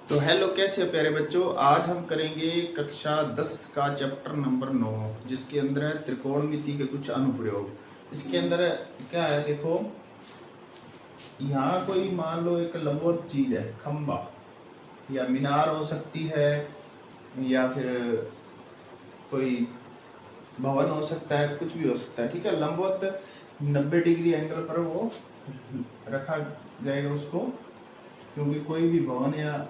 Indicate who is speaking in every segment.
Speaker 1: तो हेलो, कैसे हो प्यारे बच्चों। आज हम करेंगे कक्षा 10 का चैप्टर नंबर 9, जिसके अंदर है त्रिकोणमिति के कुछ अनुप्रयोग। इसके अंदर क्या है, देखो यहाँ कोई मान लो एक लंबवत चीज है, खंबा या मीनार हो सकती है, या फिर कोई भवन हो सकता है, कुछ भी हो सकता है। ठीक है, लंबवत 90 डिग्री एंगल पर वो रखा जाएगा उसको, क्योंकि कोई भी भवन या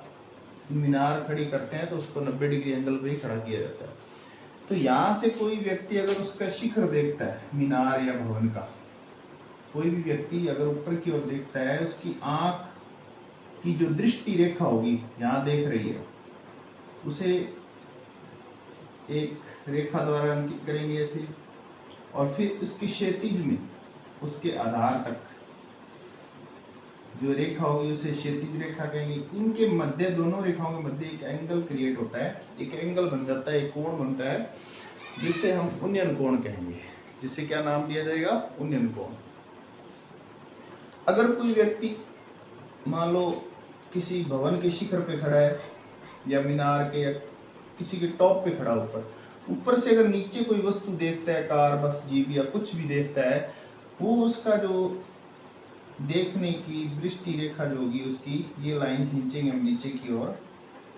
Speaker 1: मीनार खड़ी करते हैं तो उसको 90 डिग्री एंगल पर ही खड़ा किया जाता है। तो यहाँ से कोई व्यक्ति अगर उसका शिखर देखता है, मीनार या भवन का, कोई भी व्यक्ति अगर ऊपर की ओर देखता है, उसकी आंख की जो दृष्टि रेखा होगी, यहाँ देख रही है, उसे एक रेखा द्वारा अंकित करेंगे ऐसे, और फिर उसकी क्षैतिज में उसके आधार तक जो रेखा होगी उसे क्षैतिज रेखा कहेंगे। इनके मध्य, दोनों रेखाओं के मध्य एक एंगल क्रिएट होता है, एक एंगल बन जाता है, एक कोण बनता है, जिसे हम उन्नयन कोण कहेंगे। जिसे क्या नाम दिया जाएगा? उन्नयन कोण। अगर कोई व्यक्ति मान लो किसी भवन के शिखर पे खड़ा है, या मीनार के, या किसी के टॉप पे खड़ा, ऊपर से अगर नीचे कोई वस्तु देखता है, कार, बस, जीप या कुछ भी देखता है, वो उसका जो देखने की दृष्टि रेखा जो होगी उसकी, ये लाइन खींचेंगे हम नीचे की ओर,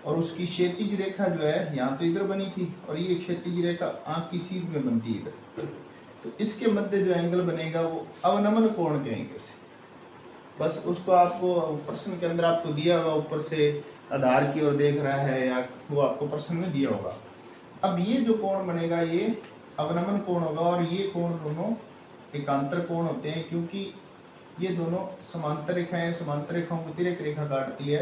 Speaker 1: और उसकी क्षैतिज रेखा जो है यहाँ तो इधर बनी थी, और ये क्षैतिज रेखा आंख की सीध में बनती है इधर, तो इसके मध्य जो एंगल बनेगा वो अवनमन कोण कहेंगे उसे। बस उसको आपको प्रश्न के अंदर आपको दिया होगा, ऊपर से आधार की ओर देख रहा है, या वो आपको प्रश्न में दिया होगा। अब ये जो कोण बनेगा ये अवनमन कोण होगा, और ये कोण दोनों एकांतर कोण होते हैं, क्योंकि ये दोनों समांतर रेखाएं, समांतर रेखाओं को तिर्यक रेखा काटती है,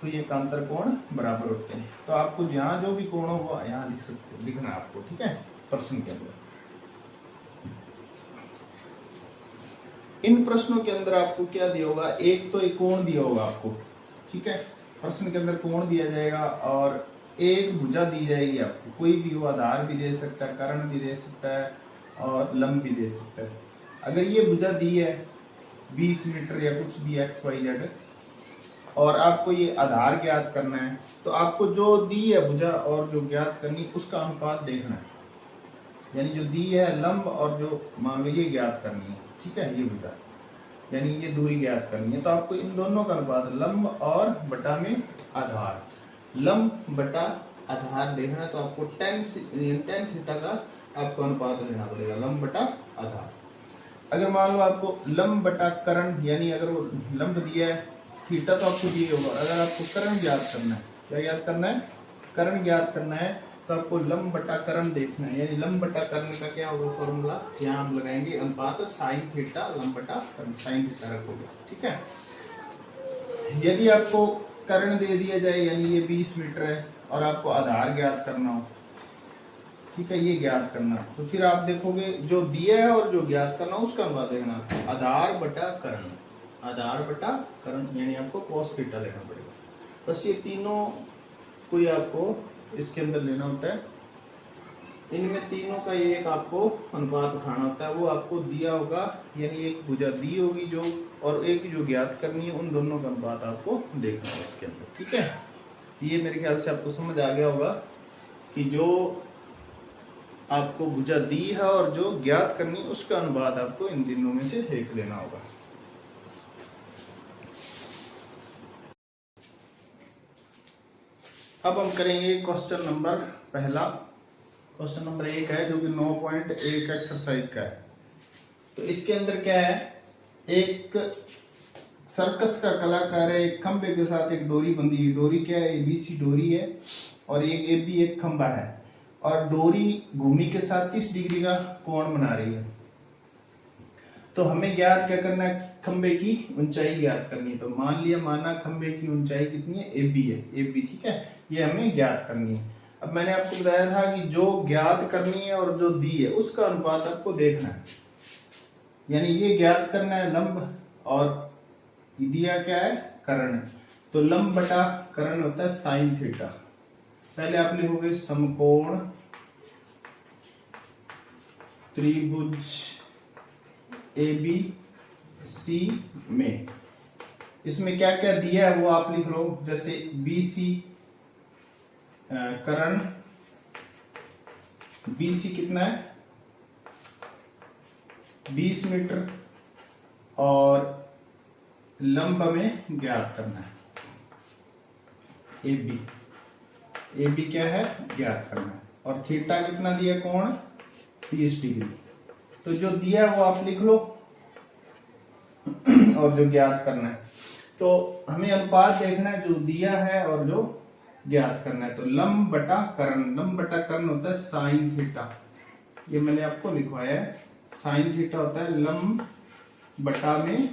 Speaker 1: तो ये एकांतर कोण बराबर होते हैं। तो आपको जहाँ जो भी कोण हो वो यहाँ लिख सकते, लिखना है आपको। ठीक है, प्रश्न के अंदर, इन प्रश्नों के अंदर आपको क्या दिया होगा? एक तो एक कोण दिया होगा आपको। ठीक है, प्रश्न के अंदर कोण दिया जाएगा, और एक भुजा दी जाएगी आपको। कोई भी वो आधार भी दे सकता है, कर्ण भी दे सकता है, और लंब भी दे सकता है। अगर ये भुजा दी है 20 मीटर या कुछ भी XYZ, और आपको ये आधार ज्ञात करना है, तो आपको जो दी है भुजा और जो ज्ञात करनी, उसका अनुपात देखना है। यानी जो दी है लंब, और जो मान लो ये ज्ञात करनी है। ठीक है, ये भुजा, यानी ये दूरी ज्ञात करनी है, तो आपको इन दोनों का अनुपात लंब और बटा में आधार, लंब बटा आधार देखना है। तो आपको tan थीटा का आपको अनुपात लेना पड़ेगा, लंब बटा आधार। अगर मान लो आपको लंब बटा कर्ण, यानी अगर वो लंब दिया है, थीटा तो आपको दिए होगा, अगर आपको कर्ण ज्ञात करना है, क्या ज्ञात करना है? कर्ण ज्ञात करना है, तो आपको लंब बटा कर्ण देखना है। यानी लंब बटा कर्ण का क्या होगा फॉर्मूला? यहाँ हम लगाएंगे अनुपात साइन थीटा लंब बटा कर्ण, साइन थीटा रखोगे। ठीक है, यदि आपको कर्ण दे दिया जाए, यानी ये 20 मीटर है, और आपको आधार ज्ञात करना हो, ठीक है, ये ज्ञात करना, तो फिर आप देखोगे जो दिया है और जो ज्ञात करना उसका अनुपात देखना, आधार बटा कर्ण, आधार बटा कर्ण, यानी आपको cos थीटा लेना पड़ेगा। बस ये तीनों कोई आपको इसके अंदर लेना होता है। इनमें तीनों का ये एक आपको अनुपात उठाना होता है, वो आपको दिया होगा, यानी एक भुजा दी होगी जो, और एक जो ज्ञात करनी है, उन दोनों का अनुपात आपको देखना है इसके अंदर। ठीक है, ये मेरे ख्याल से आपको समझ आ गया होगा कि जो आपको भुजा दी है और जो ज्ञात करनी, उसका अनुपात आपको इन तीनों में से एक लेना होगा। अब हम करेंगे क्वेश्चन नंबर पहला। क्वेश्चन नंबर 1 है, जो कि 9.1 एक्सरसाइज का है। तो इसके अंदर क्या है, एक सर्कस का कलाकार है, एक खंबे के साथ एक डोरी बंधी हुई, डोरी क्या है? ABC डोरी है, और एक AB एक खंबा है, और डोरी भूमि के साथ 30 डिग्री का कोण बना रही है। तो हमें ज्ञात क्या करना है? खंबे की ऊंचाई ज्ञात करनी है। तो मान लिया, माना खंबे की ऊंचाई कितनी है? AB है, AB। ठीक है, ये हमें ज्ञात करनी है। अब मैंने आपको बताया था कि जो ज्ञात करनी है और जो दी है उसका अनुपात आपको देखना है। यानी ये ज्ञात करना है लंब, और दिया क्या है? कर्ण। तो लंब बटा कर्ण होता है साइन थीटा। पहले आप लिखोगे समकोण त्रिभुज ABC में, इसमें क्या क्या दिया है वो आप लिख लो। जैसे BC करण, BC कितना है 20 मीटर, और लंब हमें ज्ञात करना है AB क्या है ज्ञात करना है, और थीटा कितना दिया कोण 30 डिग्री। तो जो दिया है वो आप लिख लो और जो ज्ञात करना है, तो हमें अनुपात देखना है जो दिया है और जो ज्ञात करना है। तो लंब बटा कर्ण होता है साइन थीटा, ये मैंने आपको लिखवाया है। साइन थीटा होता है लंब बटा में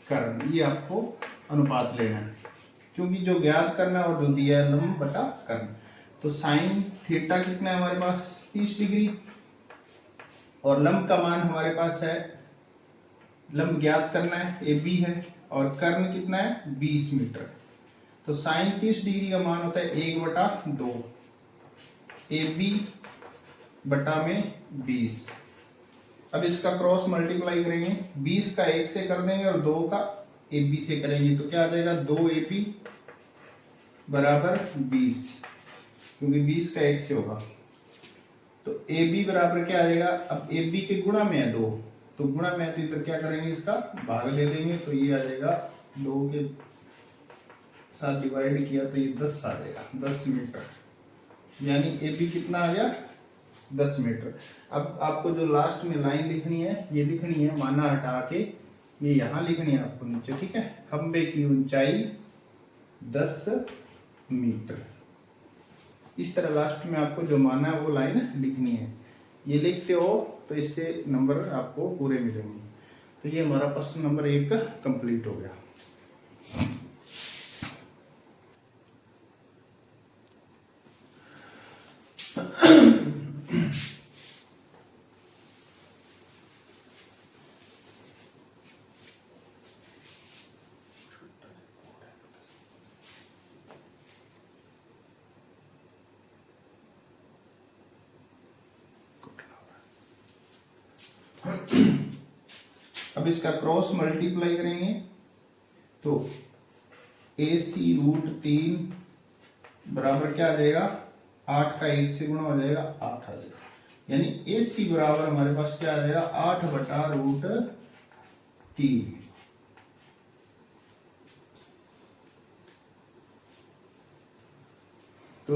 Speaker 1: कर्ण, ये आपको अनुपात लेना है क्योंकि जो ज्ञात करना है और जो दिया है लंब बटा कर्ण। तो साइन थीटा कितना है हमारे पास 30 डिग्री, और लंब का मान हमारे पास है, लंब ज्ञात करना है AB है, और कर्ण कितना है 20 मीटर। तो साइन 30 डिग्री का मान होता है 1/2 AB बटा में 20। अब इसका क्रॉस मल्टीप्लाई करेंगे, 20 का 1 से कर देंगे और 2 का AB से करेंगे, तो क्या आ जाएगा 2AB बराबर 20, क्योंकि 20 का 1 से होगा। तो AB बराबर क्या आ जाएगा, अब AB के गुणा में है 2, तो गुणा में है तो इधर क्या करेंगे इसका भाग ले देंगे, तो ये आ जाएगा 2 के साथ डिवाइड किया तो ये 10 आ जाएगा 10 मीटर, यानी AB कितना आ गया 10 मीटर। अब आपको जो लास्ट में लाइन लिखनी है ये लिखनी है, माना हटा के ये यहाँ लिखनी है आपको नीचे, ठीक है। खंबे की ऊंचाई 10 मीटर, इस तरह लास्ट में आपको जो माना है वो लाइन लिखनी है। ये लिखते हो तो इससे नंबर आपको पूरे मिलेंगे। तो ये हमारा प्रश्न नंबर 1 कंप्लीट हो गया। अब इसका क्रॉस मल्टीप्लाई करेंगे तो AC √3 बराबर क्या आ जाएगा 8 का 1 से गुणा हो जाएगा 8 आ जाएगा, यानी AC बराबर हमारे पास क्या आ जाएगा 8/√3। तो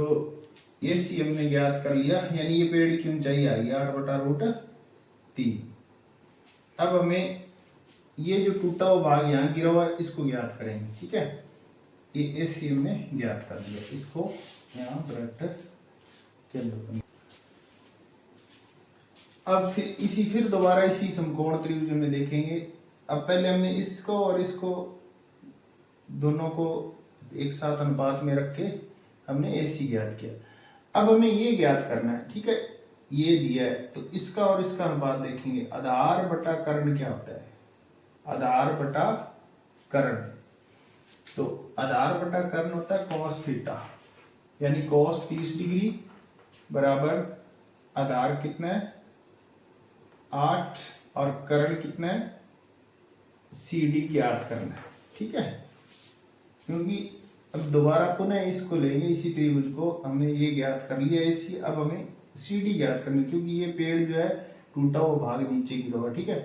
Speaker 1: AC हमने ज्ञात कर लिया, यानी ये पेड़ की ऊंचाई आ गई 8/√3। अब हमें ये जो टूटा हुआ भाग यहाँ गिरा हुआ है इसको ज्ञात करेंगे, ठीक है। ये AC हमने ज्ञात कर दिया, इसको यहाँ ब्रैकेट के अंदर। अब फिर दोबारा इसी समकोण त्रिभुज में देखेंगे। अब पहले हमने इसको और इसको दोनों को एक साथ अनुपात में रख के हमने AC ज्ञात किया। अब हमें ये ज्ञात करना है, ठीक है, ये दिया है तो इसका और इसका अनुपात देखेंगे। आधार बटा कर्ण क्या होता है, आधार बटा कर्ण, तो आधार बटा कर्ण होता है cos थीटा, यानी cos 30 डिग्री बराबर आधार कितना है 8 और कर्ण कितना है CD ज्ञात करना है, ठीक है। क्योंकि अब दोबारा पुनः इसको लेंगे, इसी त्रिभुज को हमने ये ज्ञात कर लिया AC, अब हमें CD ज्ञात करनी, क्योंकि ये पेड़ जो है टूटा हुआ भाग नीचे गिरा हुआ, ठीक है।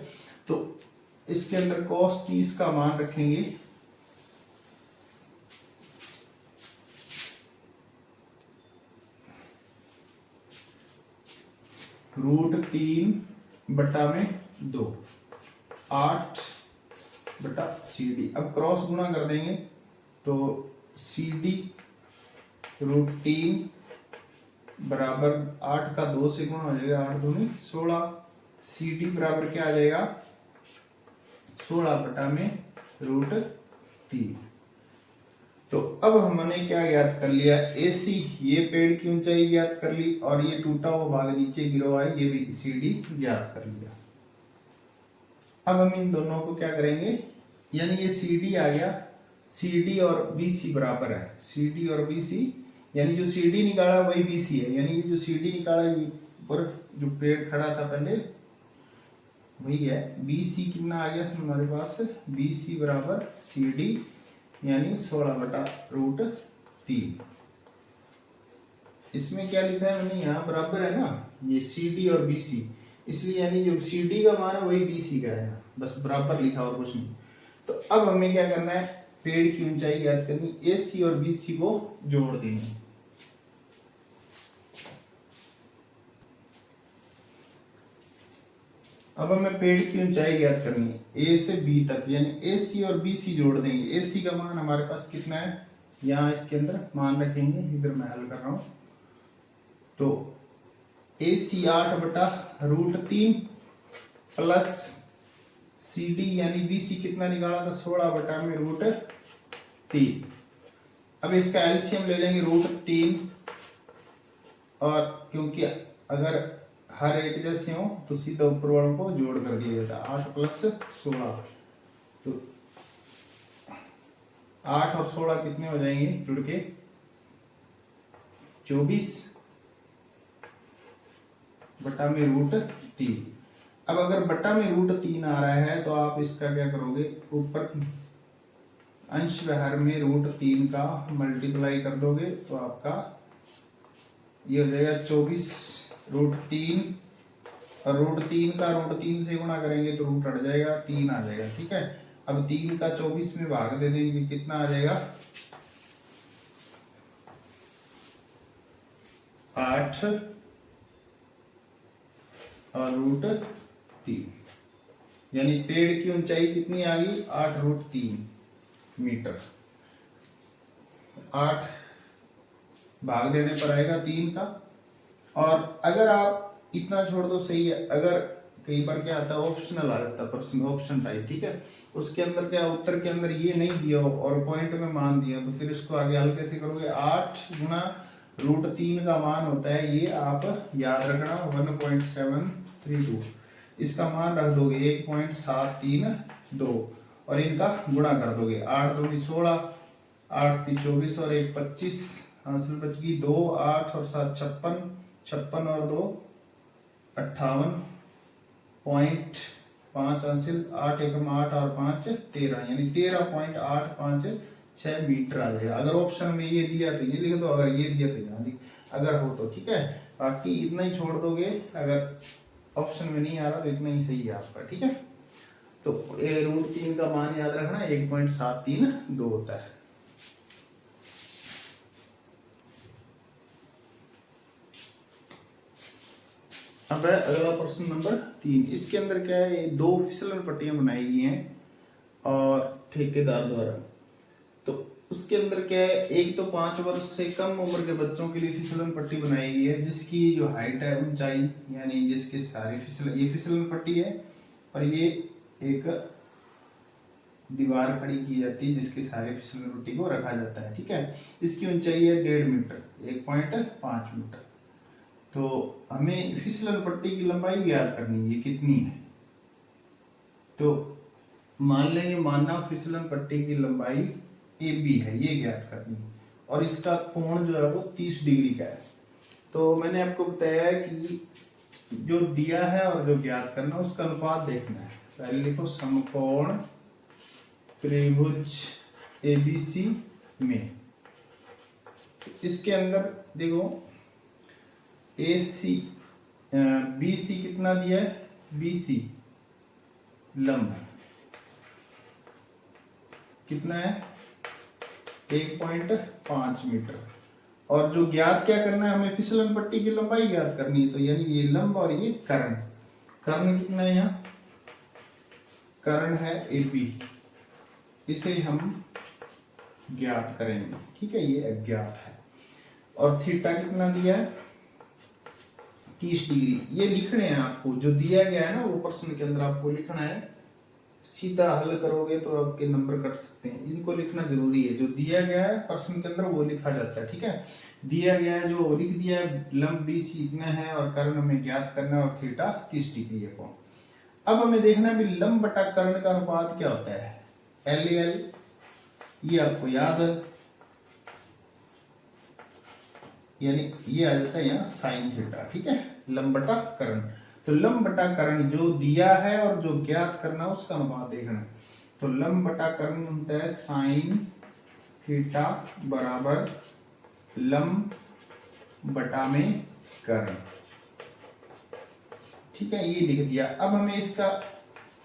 Speaker 1: तो इसके अंदर cos 30 का मान रखेंगे √3/2 8/CD। अब क्रॉस गुणा कर देंगे तो CD √3 बराबर 8 का 2 से गुणा हो जाएगा 8 दूनी 16। CD बराबर क्या आ जाएगा 16/√3। तो अब हमने क्या ज्ञात कर लिया AC, ये पेड़ की ऊंचाई ज्ञात कर ली, और ये टूटा हुआ भाग नीचे गिरा हुआ है ये भी CD ज्ञात कर लिया। अब हम इन दोनों को क्या करेंगे, यानी ये CD आ गया, CD और BC बराबर है, CD और BC, यानी जो CD निकाला वही BC है, यानी जो CD निकाला ये पर जो पेड़ खड़ा था पहले वही है। BC कितना आ गया हमारे पास, BC बराबर CD, यानी 16/√3। इसमें क्या लिखा है मैंने यहाँ बराबर है ना, ये CD और BC, इसलिए यानी जो CD का मान है वही BC का है, बस बराबर लिखा और कुछ नहीं। तो अब हमें क्या करना है, पेड़ की ऊंचाई याद करनी, AC और BC को जोड़ देंगे। अब हमें पेड़ की ऊंचाई ज्ञात करनी है A से B तक, यानी AC और BC जोड़ देंगे। AC का मान हमारे पास कितना है, यहाँ इसके अंदर मान रखेंगे, इधर मैं हल कर रहा हूँ। तो AC 8/√3 प्लस CD यानी BC कितना निकाला था, 16/√3। अब इसका एलसीएम ले लेंगे √3, और क्योंकि अगर हर एक जैसे हो तो सीधा ऊपर वालों को जोड़ कर दिया जाता है। 8 + 16, तो 8 और 16 कितने हो जाएंगे जुड़ के, 24/√3। अब अगर बटा में √3 आ रहा है तो आप इसका क्या करोगे, ऊपर अंश व हर में √3 का मल्टीप्लाई कर दोगे तो आपका ये हो जाएगा 24/√3, और √3 का √3 से गुणा करेंगे तो रूट हट जाएगा, 3 आ जाएगा। ठीक है, अब 3 का 24 में भाग दे देंगे, कितना आ जाएगा, 8 और √3, यानी पेड़ की ऊंचाई कितनी आ गई, 8√3 मीटर। 8 भाग देने पर आएगा 3 का, और अगर आप इतना छोड़ दो सही है, अगर कई बार क्या आता है ऑप्शनल आ जाता है प्रश्न, ऑप्शन टाइप, ठीक है, उसके अंदर क्या उत्तर के अंदर ये नहीं दिया हो और पॉइंट में मान दिया, तो फिर इसको आगे हल कैसे करोगे, 8 गुना √3 का मान होता है ये, आप याद रखना 1.732, इसका मान रख दोगे 1.732 और इनका गुणा कर दोगे, 8 2 16, 8 3 24 और 1 25, हासिल बच गई 2, 8 और 7 56, 56 और 2 58.5 हासिल, 8 एकम 8 और 5 13, यानी 13.856 मीटर आ जाएगा। अगर ऑप्शन में ये दिया तो ये लिख दो, अगर ये दिया तो यहाँ लिख, अगर हो तो ठीक है, बाकी इतना ही छोड़ दोगे, अगर ऑप्शन में नहीं आ रहा तो इतना ही सही है आपका। ठीक है, तो √3 का मान याद रखना 1.732 होता है। अब है अगला प्रश्न नंबर 3। इसके अंदर क्या है, ये 2 फिसलन पट्टियां बनाई गई हैं और ठेकेदार द्वारा। तो उसके अंदर क्या है, एक तो 5 वर्ष से कम उम्र के बच्चों के लिए फिसलन पट्टी बनाई गई है, जिसकी जो हाइट है ऊंचाई, यानी जिसके सारे फिसलन, ये फिसलन पट्टी है और ये एक दीवार खड़ी की जाती है जिसके सारे फिसलन पट्टी को रखा जाता है। ठीक है, इसकी ऊंचाई है 1.5 मीटर, 1.5 मीटर। तो हमें फिसलन पट्टी की लंबाई ज्ञात करनी है, कितनी है। तो मान लेंगे, मानना फिसलन पट्टी की लंबाई AB है, ये ज्ञात करनी है, और इसका कोण जो है वो 30 डिग्री का है। तो मैंने आपको बताया कि जो दिया है और जो ज्ञात करना उसका अनुपात देखना है। पहले लिखो, समकोण त्रिभुज ABC में, इसके अंदर देखो BC कितना दिया है, BC लंब कितना है, 1.5 मीटर, और जो ज्ञात क्या करना है, हमें फिसलन पट्टी की लंबाई ज्ञात करनी है। तो यानी ये लंब और ये कर्ण, कर्ण कितना है, यहाँ कर्ण है AB, इसे हम ज्ञात करेंगे। ठीक है, ये अज्ञात है। और थीटा कितना दिया है, 30 डिग्री। ये लिखने हैं आपको, जो दिया गया है ना वो प्रश्न के अंदर आपको लिखना है, सीधा हल करोगे तो आपके नंबर कट सकते हैं, इनको लिखना जरूरी है। जो दिया गया है प्रश्न के अंदर वो लिखा जाता है। ठीक है, दिया गया है जो लिख दिया है, लंब BC इतना है और कर्ण हमें ज्ञात करना है और थीटा 30 डिग्री है कोण। अब हमें देखना है भी लंब बटा कर्ण का अनुपात क्या होता है, LL, ये आपको याद है, यानी ये आ जाता है यहाँ साइन थीटा। ठीक है, लंब बटा कर्ण। तो लंब बटा कर्ण जो दिया है और जो ज्ञात करना उसका अनुपात देखना है। तो लंब बटा कर्ण होता है साइन थीटा बराबर लंब बटा में कर्ण। ठीक है, ये लिख दिया। अब हमें इसका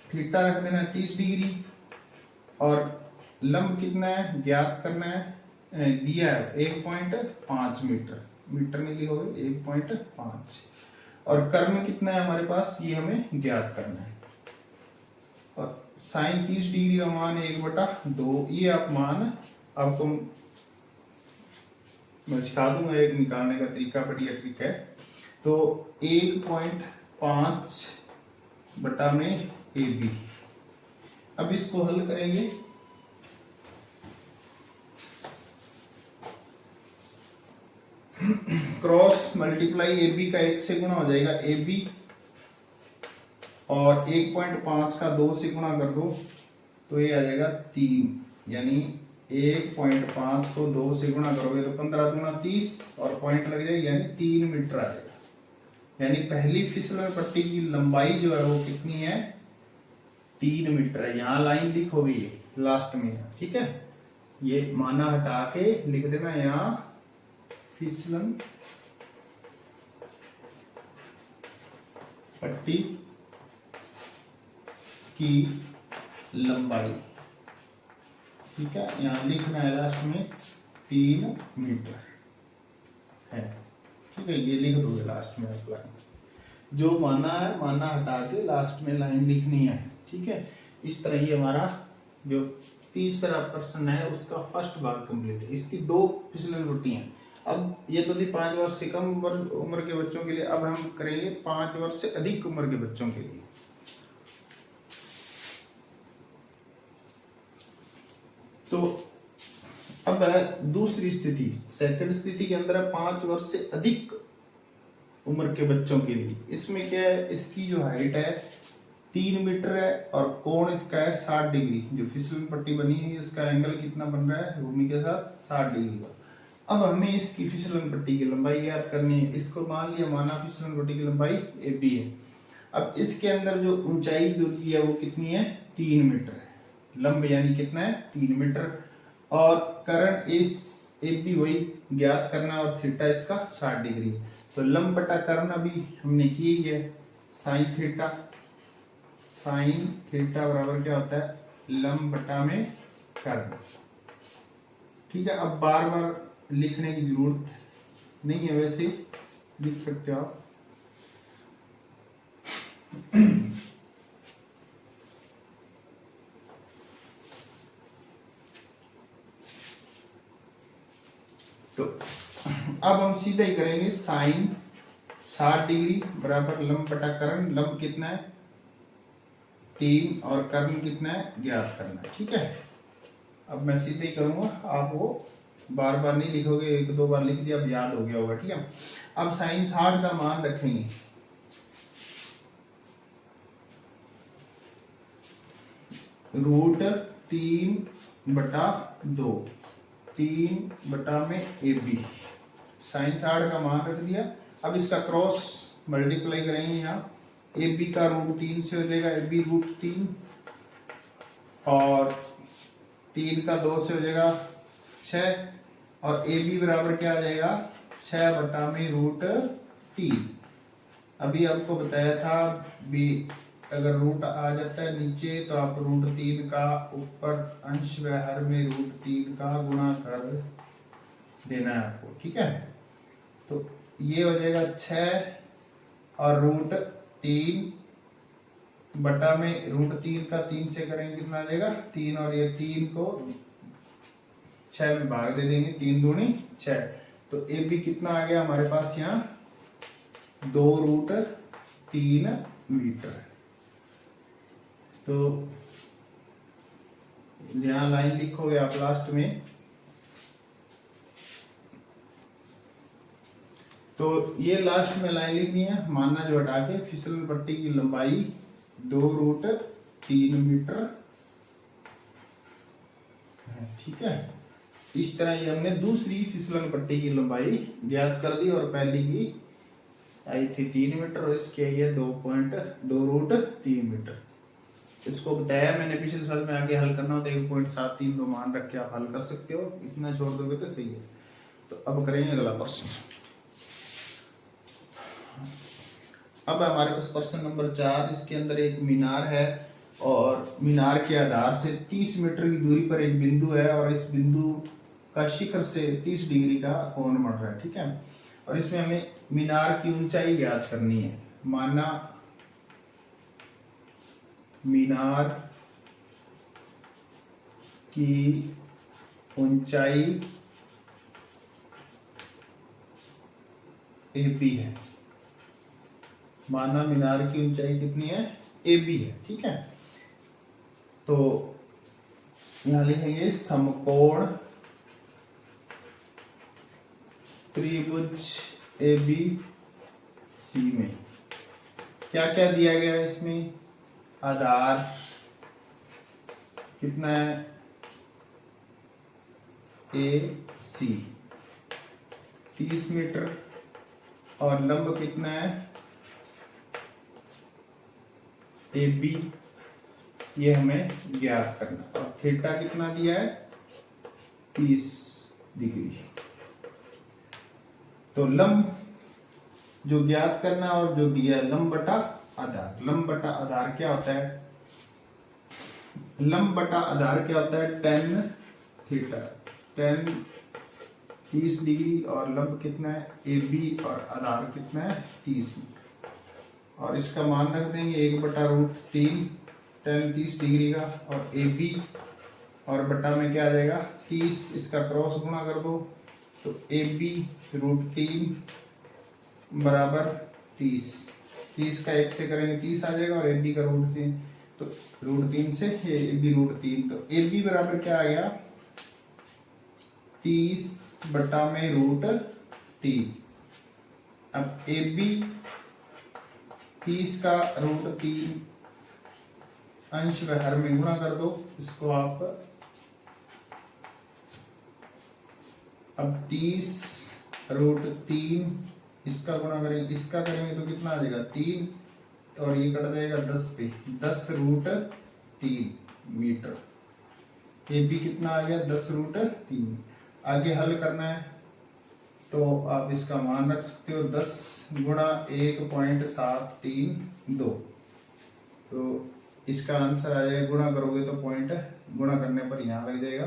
Speaker 1: थीटा रख देना 30 डिग्री और लंब कितना है ज्ञात करना है, दिया है 1.5 मीटर, मीटर में लिखोगे 1.5, और कर्ण कितना है हमारे पास ये हमें ज्ञात करना है। और साइन 30 डिग्री का मान 1/2, ये आप मान आपको मैं सिखा दूंगा एक निकालने का तरीका, बढ़िया ट्रिक है। तो 1.5 बटा में AB। अब इसको हल करेंगे, क्रॉस मल्टीप्लाई AB का 1 से गुणा हो जाएगा AB, और 1.5 का 2 से गुणा कर दो तो ये आ जाएगा 3, यानी 1.5 को 2 से गुणा करोगे तो 15 दूना 30 और पॉइंट लग जाएगा, यानी 3 मीटर आ जाएगा। यानी पहली फिसलन पट्टी की लंबाई जो है वो कितनी है, 3 मीटर है। यहाँ लाइन लिखोगे ये लास्ट में, ठीक है, ये माना हटा के लिख देना यहाँ फिसलन पट्टी की लंबाई, ठीक है, यहाँ लिखना है लास्ट में 3 मीटर है। ठीक है, ये लिख दोगे लास्ट में लाइन, जो माना है माना हटा के लास्ट में लाइन लिखनी है। ठीक है, इस तरह ये हमारा जो तीसरा प्रश्न है उसका फर्स्ट भाग कंप्लीट है। इसकी 2 फिसलन पट्टियां। अब ये तो थी 5 वर्ष से कम उम्र के बच्चों के लिए, अब हम करेंगे 5 वर्ष से अधिक उम्र के बच्चों के लिए। तो अब है दूसरी स्थिति, सेकंड स्थिति के अंदर है 5 वर्ष से अधिक उम्र के बच्चों के लिए। इसमें क्या है, इसकी जो हाइट है 3 मीटर है और कोण इसका है 60 डिग्री। जो फिसलन पट्टी बनी है इसका एंगल कितना बन रहा है भूमि के साथ, 60 डिग्री का। अब हमें इसकी फिसलन पट्टी की लंबाई याद करनी है। इसको मान लिया माना फिसलन पट्टी की लंबाई AB है। अब इसके अंदर जो ऊंचाई जो दी है वो कितनी है, 3 मीटर है। लंब यानी कितना है, 3 मीटर, और कर्ण इस AB वही ज्ञात करना, और थीटा इसका 60 डिग्री। तो लंब बटा कर्ण अभी हमने की है, साइन थीटा बराबर क्या होता है, लंब बटा में कर्ण। ठीक है, अब बार बार लिखने की जरूरत नहीं है, वैसे लिख सकते हो आप। तो अब हम सीधा ही करेंगे, साइन 60 डिग्री बराबर लंब बटा कर्ण। लंब कितना है 3 और कर्ण कितना है ज्ञात करना है। ठीक है, अब मैं सीधे ही करूंगा, आप वो बार बार नहीं लिखोगे, 1-2 बार लिख दिया, अब याद हो गया होगा। ठीक है, अब साइन 60 का मान रखेंगे, √3/2, 3 में AB, साइन 60 का मान रख दिया। अब इसका क्रॉस मल्टीप्लाई करेंगे, यहाँ AB का √3 से हो जाएगा AB √3, और 3 का 2 से हो जाएगा 6, और AB बराबर क्या आ जाएगा 6/√3। अभी आपको बताया था भी अगर रूट आ जाता है नीचे तो आप √3 का ऊपर अंश व हर में √3 का गुणा कर देना है आपको। ठीक है, तो ये हो जाएगा 6 और √3 बटा में √3 का 3 से करेंगे कितना आ जाएगा 3, और ये 3 को 6 में भाग दे देंगे, 3 दूनी 6। तो AB कितना आ गया हमारे पास यहाँ 2√3 मीटर। तो यहाँ लाइन लिखोगे आप लास्ट में, तो ये लास्ट में लाइन लिखनी है, मानना जो हटा के फिसलन पट्टी की लंबाई 2√3 मीटर। ठीक है, इस तरह ये हमने दूसरी फिसलन पट्टी की लंबाई ज्ञात कर दी, और पहली की आई थी 3 मीटर और इसकी आई है 2.2√3 मीटर। इसको बताया मैंने पिछले साल में, आगे हल करना हो तो 1.732 मान रख के आप हल कर सकते हो, इतना छोड़ दोगे तो सही है। तो अब करेंगे अगला प्रश्न। अब हमारे पास प्रश्न नंबर 4। इसके अंदर एक मीनार है और मीनार के आधार से 30 मीटर की दूरी पर एक बिंदु है और इस बिंदु का शिखर से 30 डिग्री का कोण बन रहा है, ठीक है। और इसमें हमें मीनार की ऊंचाई ज्ञात करनी है। माना मीनार की ऊंचाई AB है। माना मीनार की ऊंचाई कितनी है? AB है, ठीक है। तो यहां लिखेंगे समकोण त्रिभुज ABC में क्या क्या दिया गया है? इसमें आधार कितना है? AC 30 मीटर और लंब कितना है? AB, ये हमें ज्ञात करना। और थीटा कितना दिया है? 30 डिग्री। तो लंब जो ज्ञात करना और जो दिया है लंब बटा आधार। लंब बटा आधार क्या होता है? लंब बटा आधार क्या होता है? tan theta. tan 30 डिग्री और लंब कितना है? AB और आधार कितना है? 30। और इसका मान रख देंगे 1/√3 tan 30 डिग्री का, और AB और बटा में क्या आ जाएगा? 30। इसका क्रॉस गुणा कर दो तो AB √3 बराबर 30। 30 का 1 से करेंगे 30 आ जाएगा, और AB का √3, तो √3 से AB √3, तो AB बराबर क्या आ गया? 30 बटा में √3। अब AB 30 का √3 अंश व हर में गुणा कर दो। इसको आप अब 30 √3 इसका गुणा करेंगे, इसका करेंगे तो कितना आ जाएगा? 3, और ये कट जाएगा 10 पे, 10 √3 मीटर। AB कितना आ गया? 10 √3। आगे हल करना है तो आप इसका मान रख सकते हो 10 गुणा 1.732। तो इसका आंसर आ जाएगा, गुणा करोगे तो पॉइंट गुणा करने पर यहाँ लग जाएगा।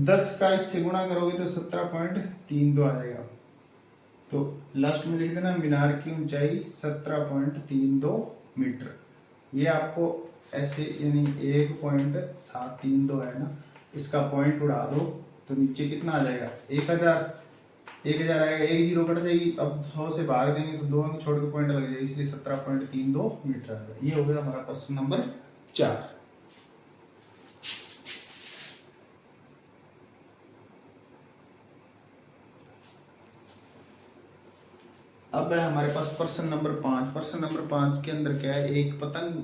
Speaker 1: दस का इससे गुणा करोगे तो 17.32 आ जाएगा। तो लास्ट में लिख देना मीनार की ऊंचाई 17.32 मीटर। ये आपको ऐसे यानी 1.732 है ना, इसका पॉइंट उड़ा दो तो नीचे कितना आ जाएगा? 1000 आएगा, 1 0 कट जाएगी। अब 100 से भाग देंगे तो 2 अंक छोड़ के पॉइंट लग जाएगी, इसलिए 17.32 मीटर आएगा। ये हो गया हमारा प्रश्न नंबर 4। अब है हमारे पास प्रश्न नंबर 5। प्रश्न नंबर 5 के अंदर क्या है? एक पतंग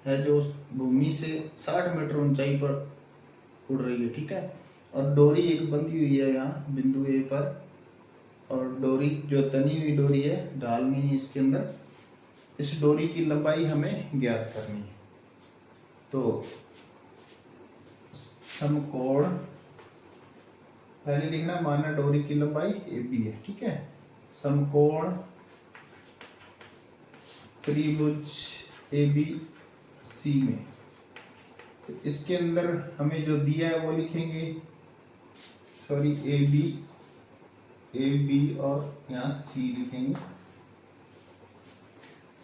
Speaker 1: है जो भूमि से 60 मीटर ऊंचाई पर उड़ रही है, ठीक है। और डोरी एक बंधी हुई है यहाँ बिंदु A पर, और डोरी जो तनी हुई डोरी है ढाल नहीं है इसके अंदर। इस डोरी की लंबाई हमें ज्ञात करनी है। तो समकोण पहले लिखना, माना डोरी की लंबाई AB है, ठीक है। समकोण त्रिभुज ABC में, तो इसके अंदर हमें जो दिया है वो लिखेंगे, सॉरी AB और यहाँ C लिखेंगे।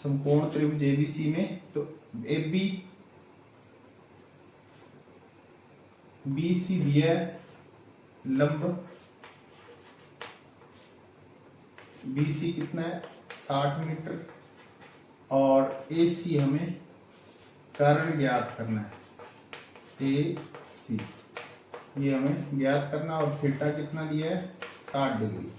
Speaker 1: समकोण त्रिभुज ABC में तो AB BC दिया है, लंब BC कितना है? 60 मीटर, और AC हमें कारण ज्ञात करना है, AC ये हमें ज्ञात करना, और थीटा कितना दिया है? 60 डिग्री।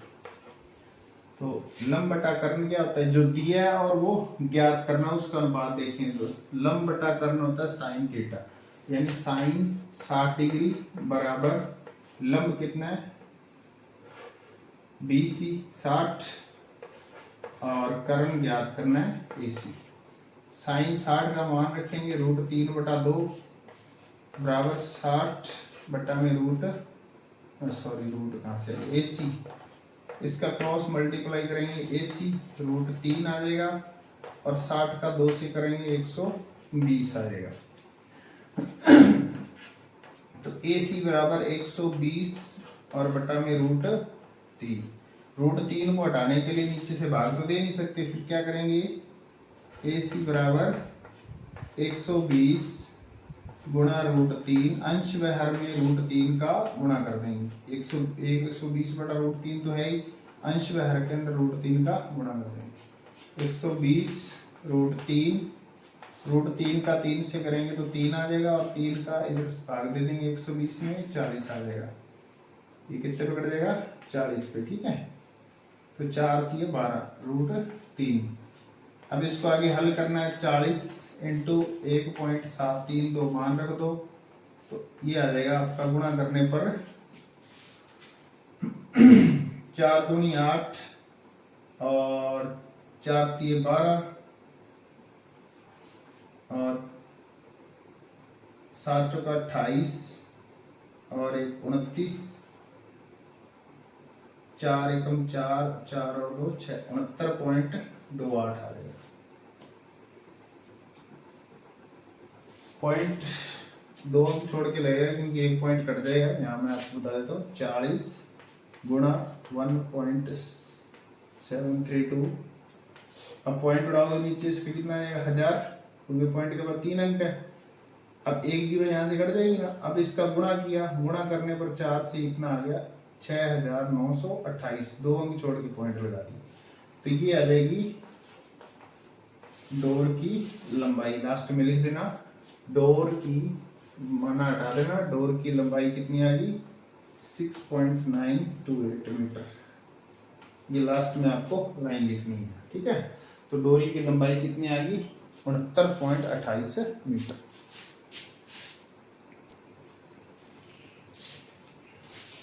Speaker 1: तो लंब बटा कर्ण क्या होता है? जो दिया है और वो ज्ञात करना, उसका अनुपात देखें तो लंब बटा कर्ण होता है साइन थीटा, यानी साइन 60 डिग्री बराबर लंब कितना है BC 60 और कर्ण ज्ञात करना है AC। साइन 60 का मान रखेंगे √3/2 बराबर 60 बटा में रूट कहाँ से AC। इसका क्रॉस मल्टीप्लाई करेंगे AC √3 आ जाएगा और 60 का 2 से करेंगे 120 आ जाएगा। तो AC बराबर 120 और बटा में √3। √3 को हटाने के लिए नीचे से भाग तो दे नहीं सकते, फिर क्या करेंगे AC बराबर 120 गुणा √3, अंश व हर में √3 का गुणा कर देंगे। 120 बटा √3 तो है ही, अंश व हर के अंदर √3 का गुणा कर देंगे। 120 √3 का 3 से करेंगे तो 3 आ जाएगा और 3 का इधर भाग दे देंगे 120 में 40 आ जाएगा। ये कितने पे कट जाएगा 40 पे, ठीक है। तो 4 थी 12 √3। अब इसको आगे हल करना है 40 इंटू 1.732 मान रख दो, तो ये आ जाएगा आपका गुणा करने पर 4 दूनी 8 और 4 3 12 और 7 चौका 28 और 1 29, 4 एकम 4, 4 और 2 6, 69.28 आ जाएगा। पॉइंट 2 छोड़ के लगेगा क्योंकि 1 पॉइंट कट जाएगा। यहाँ मैं आपको बता देता हूँ 40 गुणा 1.732। अब पॉइंट उड़ाओगे नीचे, इसका कितना आएगा 1000, क्योंकि पॉइंट के बाद 3 अंक है। अब एक जीरो यहाँ से कट जाएगी ना। अब इसका गुणा किया, गुणा करने पर 4 से इतना आ गया 6928, 2 अंक छोड़ के पॉइंट लगा दिया। तो ये आ जाएगी डोर की लंबाई। लास्ट में लिख देना डोर की, माना हटा देना, डोर की लंबाई कितनी आ गई 6.928 मीटर। ये लास्ट में आपको लाइन लिखनी है, ठीक है। तो डोरी की लंबाई कितनी आ गई 69.28 मीटर।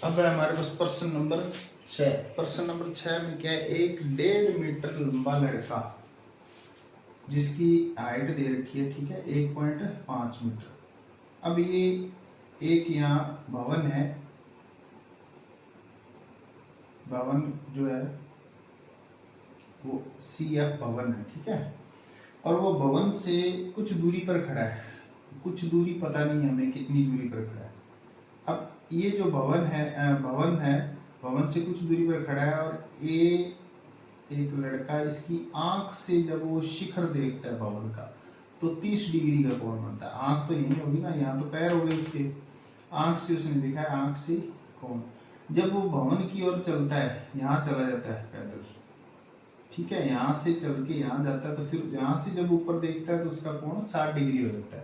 Speaker 1: अब है हमारे पास प्रश्न नंबर 6। प्रश्न नंबर 6 में क्या है, एक 1.5 मीटर लंबा लड़का जिसकी हाइट दे रखी है, ठीक है 1.5 मीटर। अब ये एक यहाँ भवन है, भवन जो है वो CF भवन है, ठीक है। और वो भवन से कुछ दूरी पर खड़ा है, कुछ दूरी पता नहीं हमें कितनी दूरी पर खड़ा है। अब ये जो भवन है भवन से कुछ दूरी पर खड़ा है और ये एक लड़का इसकी आंख से जब वो शिखर देखता है भवन का तो 30 डिग्री का कोण बनता है। आंख तो यही होगी ना, यहाँ तो पैर हो गए उसके, आंख से उसने देखा है, आंख से कोण। जब वो भवन की ओर चलता है, यहाँ चला जाता है पैदल, ठीक है, यहाँ से चल के यहाँ जाता है, तो फिर यहाँ से जब ऊपर देखता है तो उसका कोण 60 डिग्री हो जाता है।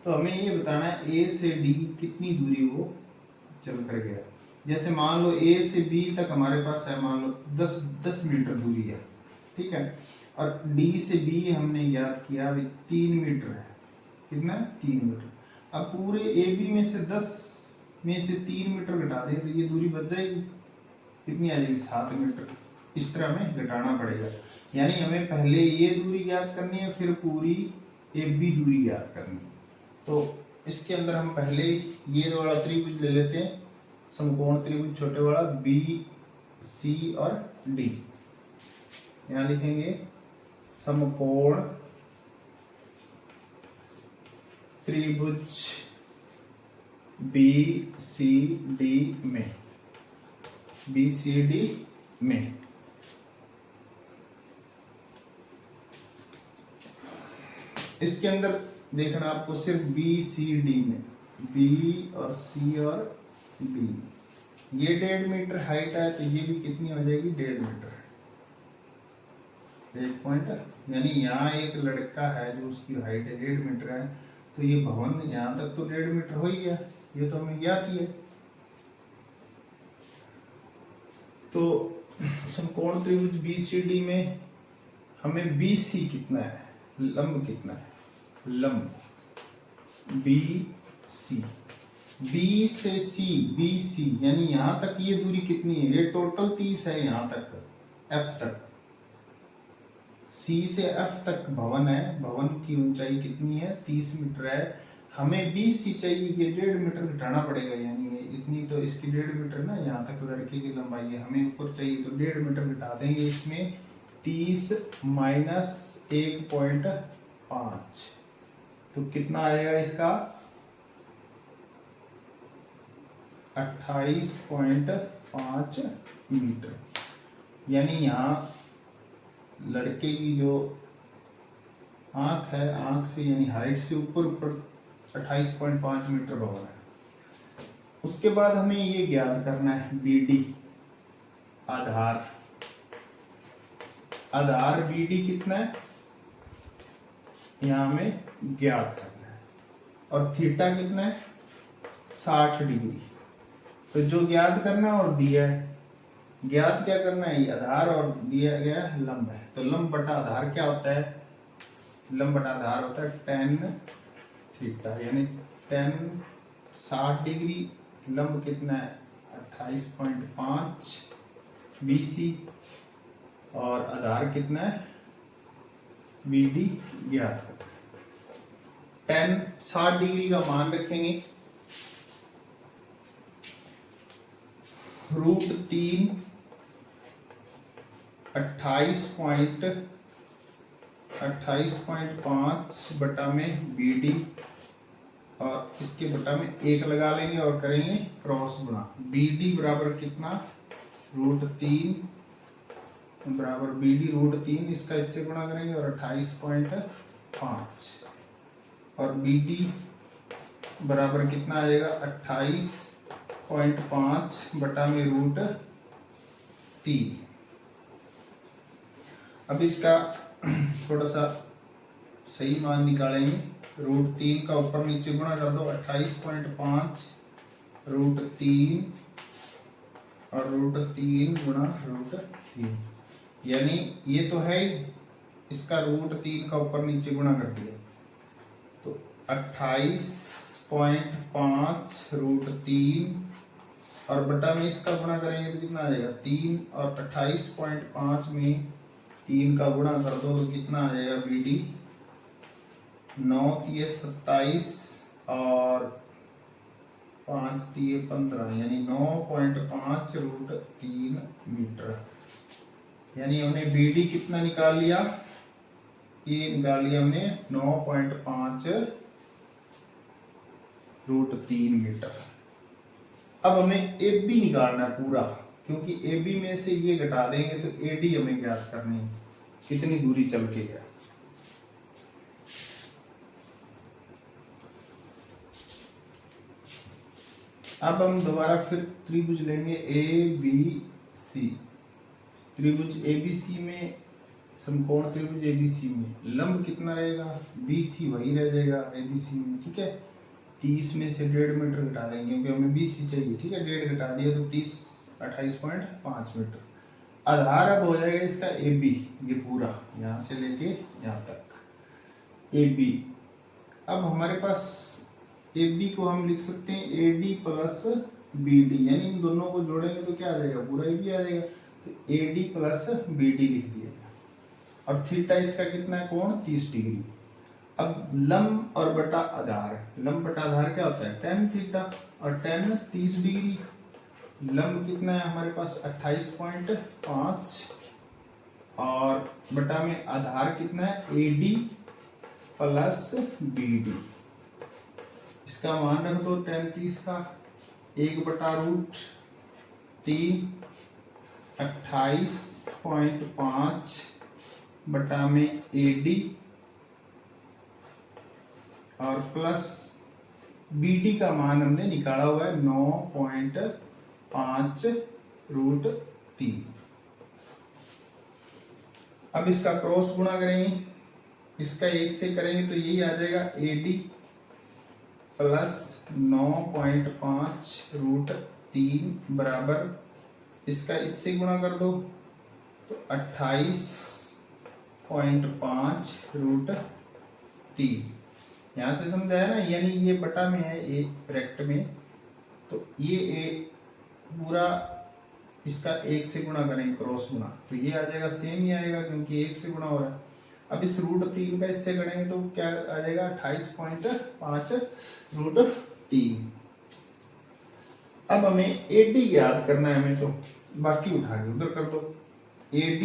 Speaker 1: तो हमें ये बताना है A से D कितनी दूरी वो चल कर गया। जैसे मान लो A से B तक हमारे पास है, मान लो 10 मीटर दूरी है, ठीक है। और D से B हमने याद किया अभी 3 मीटर है, कितना 3 मीटर। अब पूरे AB में से 10 में से 3 मीटर घटा दें तो ये दूरी बच जाएगी, कितनी आ जाएगी 7 मीटर। इस तरह हमें घटाना पड़ेगा, यानी हमें पहले ये दूरी याद करनी है, फिर पूरी AB दूरी याद करनी है। तो इसके अंदर हम पहले ये वाला त्रिभुज ले लेते हैं, समकोण त्रिभुज छोटे वाला BC और D। यहाँ लिखेंगे समकोण त्रिभुज BCD में, BCD में इसके अंदर देखना आपको सिर्फ BCD में, B और C और D, ये 1.5 मीटर हाइट है तो ये भी कितनी हो जाएगी 1.5 मीटर। एक पॉइंट, यानी यहाँ एक लड़का है जो उसकी हाइट है 1.5 मीटर है, तो ये भवन यहाँ तक तो 1.5 मीटर हो ही गया, ये तो हमें ज्ञात ही है। तो समकोण त्रिभुज BCD में हमें BC कितना है, लंब कितना है, लंब BC बी से सी, बी सी यानी यहां तक ये दूरी कितनी है, ये टोटल 30 है यहां तक, एफ तक, सी से एफ तक भवन है, भवन की ऊंचाई कितनी है 30 मीटर है। हमें बी सी चाहिए, ये 1.5 मीटर घटाना पड़ेगा, यानी ये इतनी तो इसकी 1.5 मीटर ना, यहाँ तक लड़के की लंबाई है, हमें ऊपर चाहिए तो 1.5 मीटर घटा देंगे इसमें, 30 माइनस 1.5 तो कितना आएगा इसका 28.5 मीटर। यानी यहाँ लड़के की जो आंख है, आंख से यानी हाइट से ऊपर 28.5 मीटर भवन है। उसके बाद हमें ये ज्ञात करना है बी डी, आधार, आधार बी डी कितना है यहाँ हमें ज्ञात करना है, और थीटा कितना है 60 डिग्री। तो जो ज्ञात करना और दिया है, ज्ञात क्या करना है, ये आधार और दिया गया लंब है, तो लंब बटा आधार क्या होता है, लंब बटा आधार होता है tan थीटा, यानी tan 60 डिग्री, लंब कितना है 28.5 BC, और आधार कितना है BD ज्ञात करना। tan 60 डिग्री का मान रखेंगे √3 28.5 बटा में BD, और इसके बटा में 1 लगा लेंगे और करेंगे क्रॉस गुणा, BD बराबर कितना √3 बराबर BD √3, इसका इससे गुणा करेंगे और 28.5, और BD बराबर कितना आएगा 28.5 बटा में √3। अब इसका थोड़ा सा सही मान निकालेंगे, √3 का ऊपर नीचे गुणा कर दो, 28.5 √3 और √3 गुणा √3, यानी ये तो है ही, इसका √3 का ऊपर नीचे गुणा कर दिया तो 28.5 √3 और बटा में इसका गुणा करेंगे तो कितना आ जाएगा 3, और 28.5 में 3 का गुणा कर दो तो कितना आ जाएगा BD 9 3 27 और 5 3 15 यानी 9.5 √3 मीटर। यानी हमने BD कितना निकाल लिया, ये निकाल लिया हमने 9.5 √3 मीटर। अब हमें AB निकालना है पूरा, क्योंकि AB में से ये घटा देंगे तो AD हमें ज्ञात करनी है, कितनी दूरी चल के गया। अब हम दोबारा फिर त्रिभुज लेंगे ABC, त्रिभुज ABC में, समकोण त्रिभुज ABC में लंब कितना रहेगा BC, वही रह जाएगा ABC में, ठीक है। 30 में से 1.5 मीटर घटा देंगे क्योंकि हमें BC चाहिए, ठीक है, 1.5 घटा दिया तो 30 28.5 मीटर। आधार अब हो जाएगा इसका AB, ये पूरा यहाँ से लेके यहाँ तक AB। अब हमारे पास AB को हम लिख सकते हैं AD प्लस BD, यानी इन दोनों को जोड़ेंगे तो क्या आ जाएगा पूरा AB आ जाएगा, तो AD प्लस BD लिख दिया। और थीटा इसका कितना है कोण 30 डिग्री। अब लंब और बटा आधार, लंब बटा आधार क्या होता है tan थीटा, और tan 30 डिग्री, लंब कितना है हमारे पास 28.5 और बटा में आधार कितना है AD प्लस BD, इसका मान रख दो tan 30 का 1 बटा √3 28.5 बटा में AD और प्लस BD का मान हमने निकाला हुआ है 9.5 √3। अब इसका क्रॉस गुणा करेंगे, इसका 1 से करेंगे तो यही आ जाएगा AD प्लस 9.5 √3 बराबर, इसका इससे गुणा कर दो तो 28.5 √3। यहाँ से समझाया ना, यानी ये बटा में है, ये ब्रैकेट में तो ये एक पूरा इसका 1 से गुणा करेंगे, क्रॉस गुणा, तो ये आ जाएगा सेम ही आएगा क्योंकि 1 से गुणा हो रहा है। अब इस √3 का इससे करेंगे तो क्या आ जाएगा 28.5 √3। अब हमें AD याद करना है, हमें तो बाकी उठा के उधर कर दो। AD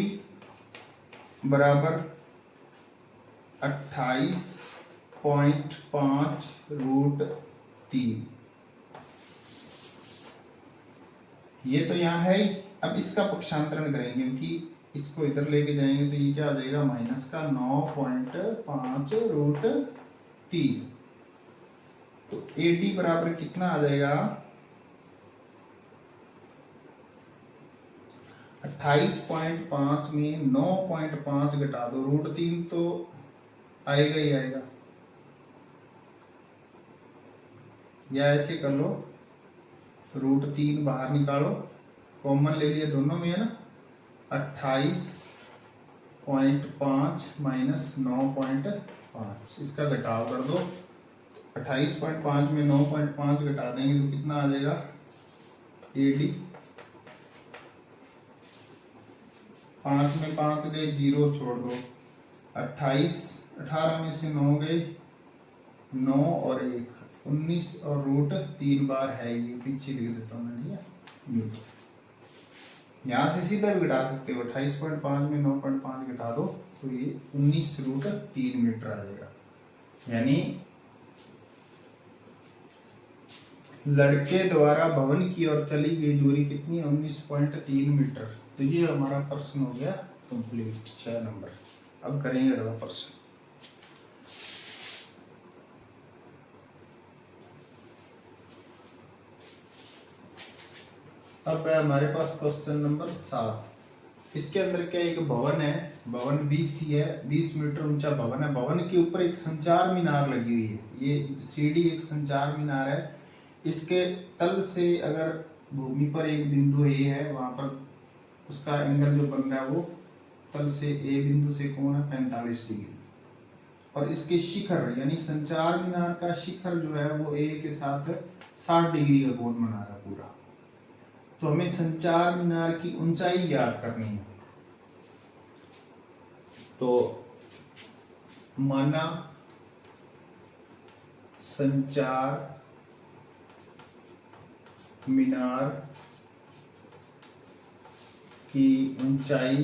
Speaker 1: बराबर 28.5 √3, ये तो यहाँ है ही। अब इसका पक्षांतरण करेंगे क्योंकि इसको इधर लेके जाएंगे तो ये क्या आ जाएगा माइनस का 9.5 √3। तो AD बराबर कितना आ जाएगा 28.5 में 9.5 घटा दो, √3 तो आएगा ही आएगा, या ऐसे कर लो √3 बाहर निकालो, कॉमन ले लिया दोनों में है ना, 28.5 माइनस 9.5, इसका घटाव कर दो। 28.5 में 9.5 घटा देंगे तो कितना आ जाएगा AD, 5 में 5 गए, 0 छोड़ दो, 28, 18 में से 9 गए, 9 और 1 19 और √3 बार है, ये पीछे लिख देता हूँ मैं, न्यूटन। यहाँ से सीधा भी घटा सकते हो, 28.5 में 9.5 घटा दो तो ये 19 √3 मीटर आ जाएगा। यानी लड़के द्वारा भवन की ओर चली गई दूरी कितनी, 19.3 मीटर। तो ये हमारा प्रश्न हो गया कंप्लीट, 6 नंबर। अब करेंगे अगला प्रश्न। अब है हमारे पास क्वेश्चन नंबर 7। इसके अंदर क्या एक भवन है, भवन BC है, 20 मीटर ऊंचा भवन है। भवन के ऊपर एक संचार मीनार लगी हुई है, ये सीढ़ी एक संचार मीनार है। इसके तल से अगर भूमि पर एक बिंदु A है, वहां पर उसका एंगल जो बन रहा है वो तल से A बिंदु से कोण है 45 डिग्री। और इसके शिखर यानी संचार मीनार का शिखर जो है वो A के साथ 60 डिग्री का कोण बना रहा है पूरा। तो हमें संचार मीनार की ऊंचाई ज्ञात करनी है। तो माना संचार मीनार की ऊंचाई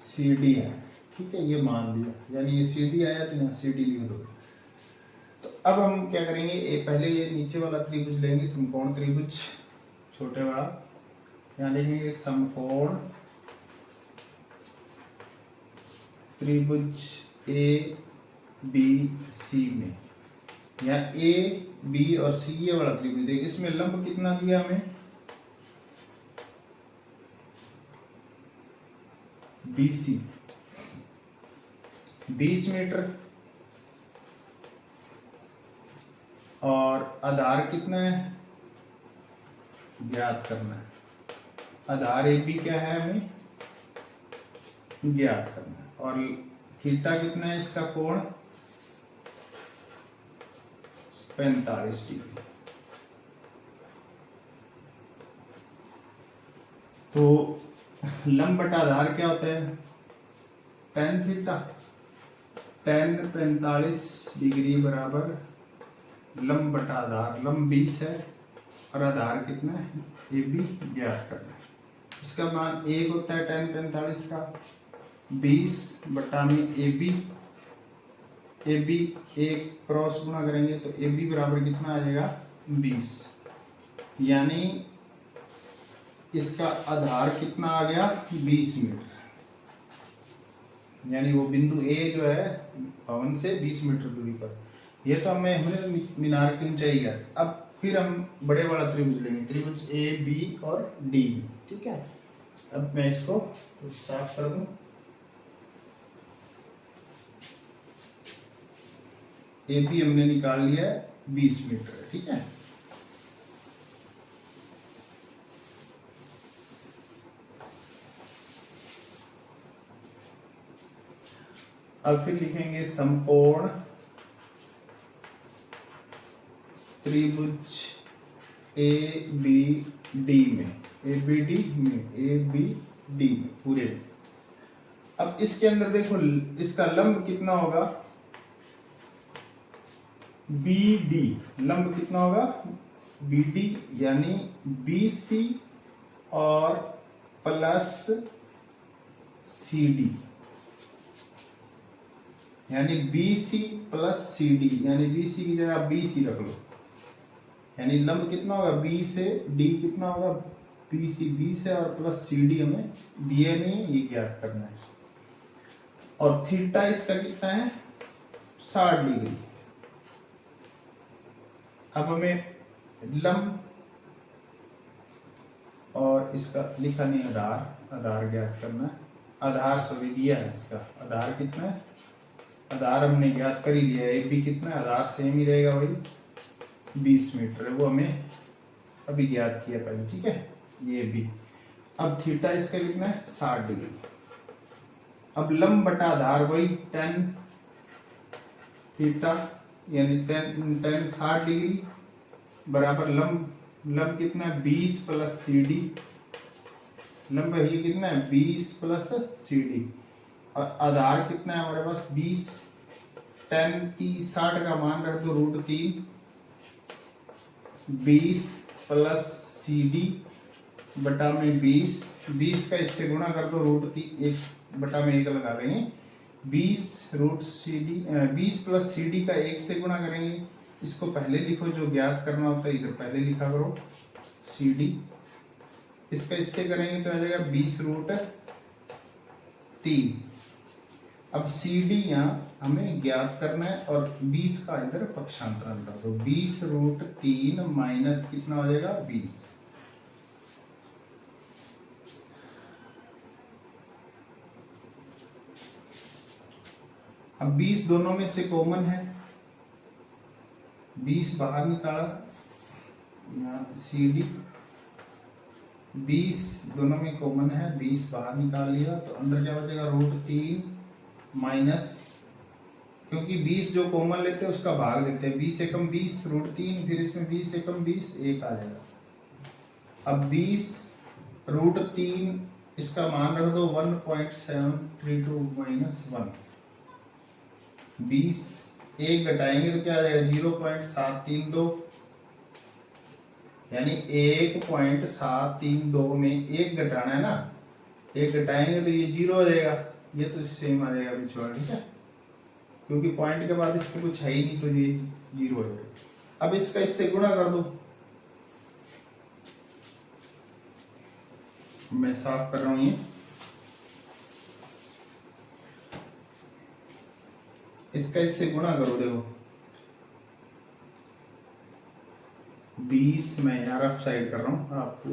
Speaker 1: CD है, ठीक है, ये मान लिया, यानी ये CD आया तो यहाँ CD लिख दो। तो अब हम क्या करेंगे, पहले ये नीचे वाला त्रिभुज लेंगे, समकोण त्रिभुज छोटे वाला, यहाँ लेंगे समकोण त्रिभुज ABC में, या A B और C ये वाला त्रिभुज देखिए, इसमें लंब कितना दिया हमें, BC 20 मीटर, और आधार कितना है ज्ञात करना है। आधार AB क्या है हमें ज्ञात करना है, और थीटा कितना है इसका कोण 45 डिग्री। तो लंब बटा आधार क्या होता है, tan थीटा, tan 45 डिग्री बराबर लंब बटा आधार, लंब 20 है और आधार कितना है AB ज्ञात करना है। इसका मान 1 होता है tan 45 का, 20 बटा में AB एक क्रॉस गुणा करेंगे तो AB बराबर कितना आ जाएगा 20, यानी इसका आधार कितना आ गया 20 मीटर, यानी वो बिंदु A जो है भवन से 20 मीटर दूरी पर। ये तो हमने मीनार की ऊंचाई है। अब फिर हम बड़े वाला त्रिभुज लेंगे, त्रिभुज AB और D, ठीक है। अब मैं इसको साफ कर दूं, AB हमने निकाल लिया है 20 मीटर, ठीक है। अब फिर लिखेंगे समकोण त्रिभुज ए बी डी में, ए बी डी में पूरे में। अब इसके अंदर देखो इसका लंब कितना होगा, बी डी, लंब कितना होगा बी डी, यानी बी सी और प्लस सी डी, यानी B C plus C D, यानी बी सी की जगह बी सी रख लो, यानी लंब कितना होगा बी से डी कितना होगा बी सी, बी से और प्लस सी डी हमें दिए नहीं, ये ज्ञात करना है। और थीटा इसका कितना है 60 डिग्री। अब हमें लंब और इसका लिखा नहीं आधार ज्ञात करना है। आधार सभी दिया है, इसका आधार कितना है, आधार हमने ज्ञात कर ही लिया है। ए बी कितना है, आधार सेम ही रहेगा वही 20 मीटर है, वो हमें अभी ज्ञात किया पहले, ठीक है ये भी। अब थीटा इसका कितना है 60 डिग्री। अब लंब बटा आधार वही tan थीटा, यानी tan 60 डिग्री बराबर लंब कितना है 20 प्लस सी डी, लंब ये कितना है 20 प्लस सी डी, और आधार कितना है हमारे पास 20, tan 60 का मान रख दो √3, 20 प्लस सी डी बटा में 20 का इससे गुणा कर दो √3, 1 बटा में 1 लगा देंगे, 20 प्लस सी डी का 1 से गुणा करेंगे। इसको पहले लिखो, जो ज्ञात करना होता है इधर पहले लिखा करो सी डी, इसका इससे करेंगे तो आ जाएगा 20√3। अब सी डी यहाँ हमें ज्ञात करना है और 20 का इधर पक्षांतरण कर दो, 20√3 माइनस कितना हो जाएगा 20। अब 20 दोनों में से कॉमन है, 20 बाहर निकाला, यहाँ सी डी 20 दोनों में कॉमन है, 20 बाहर निकाल लिया तो अंदर क्या बचेगा √3 माइनस, क्योंकि 20 जो कॉमन लेते हैं उसका भाग लेते हैं, 20 एकम 20 √3, फिर इसमें 20 एकम 20 1 आ जाएगा। अब 20√3 इसका मान रख दो 1.732 माइनस 1, 20 1 घटाएंगे तो क्या आ जाएगा 0.732, यानी 1.732 में 1 घटाना है ना, 1 घटाएंगे तो ये 0 हो जाएगा, ये तो सेम आ जाएगा पिछवाड़ा, ठीक है, क्योंकि पॉइंट के बाद इसके कुछ है ही नहीं तो ये 0 हो जाएगा। अब इसका इससे गुणा कर दो, मैं साफ कर रहा हूं ये, इसका इससे गुणा करो, देखो 20 मैं यहाँ रफ साइड कर रहा हूँ आपको,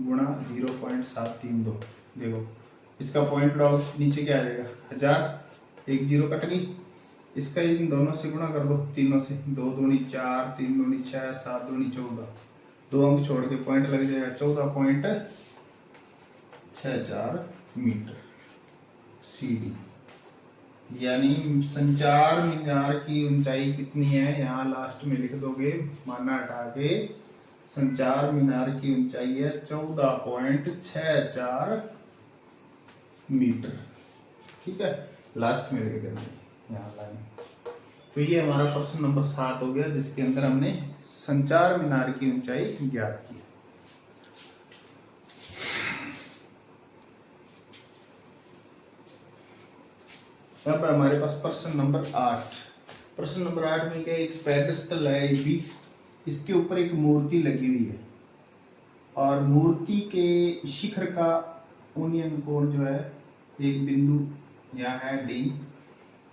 Speaker 1: गुणा 0.732, देखो इसका पॉइंट आउट नीचे क्या आ जाएगा 1000, 1 0 कट गई, इसका इन दोनों से गुणा कर दो, तीनों से, 2 दूनी 4, 3 दूनी 6, 7 दूनी 14, 2 अंक छोड़ के पॉइंट लग जाएगा 14.64 मीटर सी डी, यानी संचार मीनार की ऊंचाई कितनी है, यहाँ लास्ट में लिख दोगे माना हटा के, संचार मीनार की ऊंचाई है 14.64 मीटर, ठीक है, लास्ट में लिख देंगे यहाँ लाइन। तो ये हमारा प्रश्न नंबर 7 हो गया, जिसके अंदर हमने संचार मीनार की ऊंचाई ज्ञात की। अब हमारे पास प्रश्न नंबर 8। प्रश्न नंबर 8 में क्या, एक पेडेस्टल है ये भी, इसके ऊपर एक मूर्ति लगी हुई है और मूर्ति के शिखर का यूनियन कोण जो है, एक बिंदु यहाँ है डी,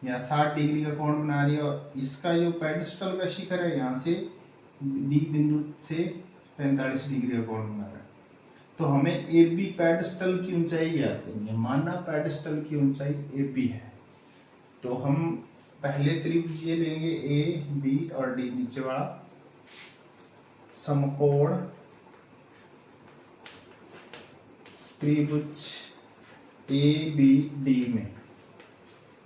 Speaker 1: यहाँ 60 डिग्री का कोण बना रही है, और इसका जो पेडेस्टल का शिखर है यहाँ से डी बिंदु से 45 डिग्री का कोण बना रहा है। तो हमें ए बी पेडेस्टल की ऊंचाई ज्ञात करनी है। माना पेडेस्टल की ऊंचाई ए बी है, तो हम पहले त्रिभुज ये लेंगे ए बी और डी, नीचे वाला समकोण त्रिभुज ए बी डी में,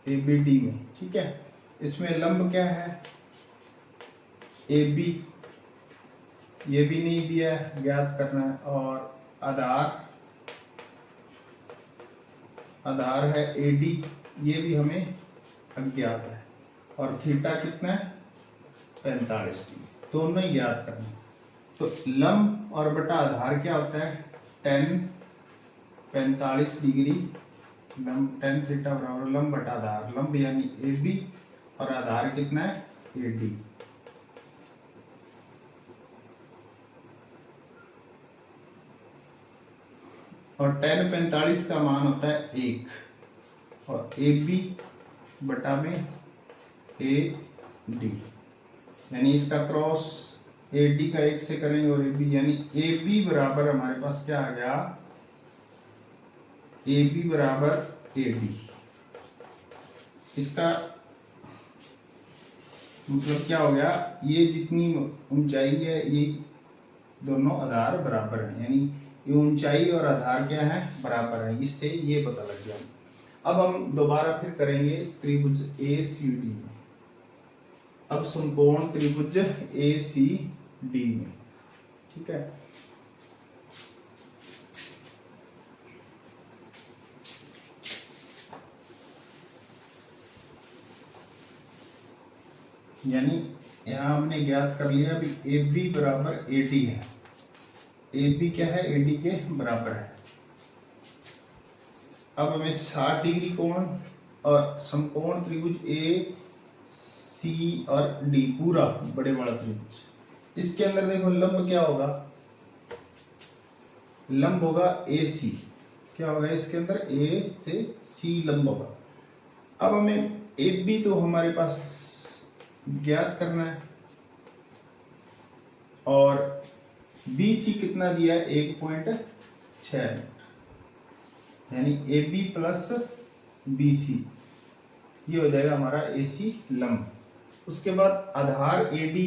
Speaker 1: ए बी डी में, ठीक है। इसमें लंब क्या है ए बी, ये भी नहीं दिया है, ज्ञात करना है। और आधार है AD, ये भी हमें अज्ञात है। और थीटा कितना है 45 डिग्री, दोनों ही ज्ञात करना है। तो लंब और बटा आधार क्या होता है, tan 45 डिग्री लंब, tan थीटा बराबर लंब बटा आधार, लंब यानी AB और आधार कितना है AD। और tan 45 का मान होता है 1 और AB बटा में AD, यानी इसका क्रॉस AD का 1 से करेंगे और AB, यानी AB बराबर हमारे पास क्या आ गया, AB बराबर AD। इसका मतलब क्या हो गया, ये जितनी ऊंचाई है ये दोनों आधार बराबर हैं, यानी ये ऊंचाई और आधार क्या है बराबर है, इससे ये पता लग गया। अब हम दोबारा फिर करेंगे त्रिभुज ACD में। अब समकोण त्रिभुज ACD में, ठीक है। यानी यहाँ हमने ज्ञात कर लिया अभी AB बराबर AD है, AB क्या है AD के बराबर है। अब हमें 60 डिग्री कोण और समकोण त्रिभुज AC और D पूरा बड़े वाला त्रिभुज, इसके अंदर देखो लंब क्या होगा, लंब होगा AC, क्या होगा इसके अंदर A से C लंब होगा। अब हमें AB तो हमारे पास ज्ञात करना है और BC कितना दिया है 1.6, यानी AB प्लस BC ये हो जाएगा हमारा AC लंब। उसके बाद आधार AD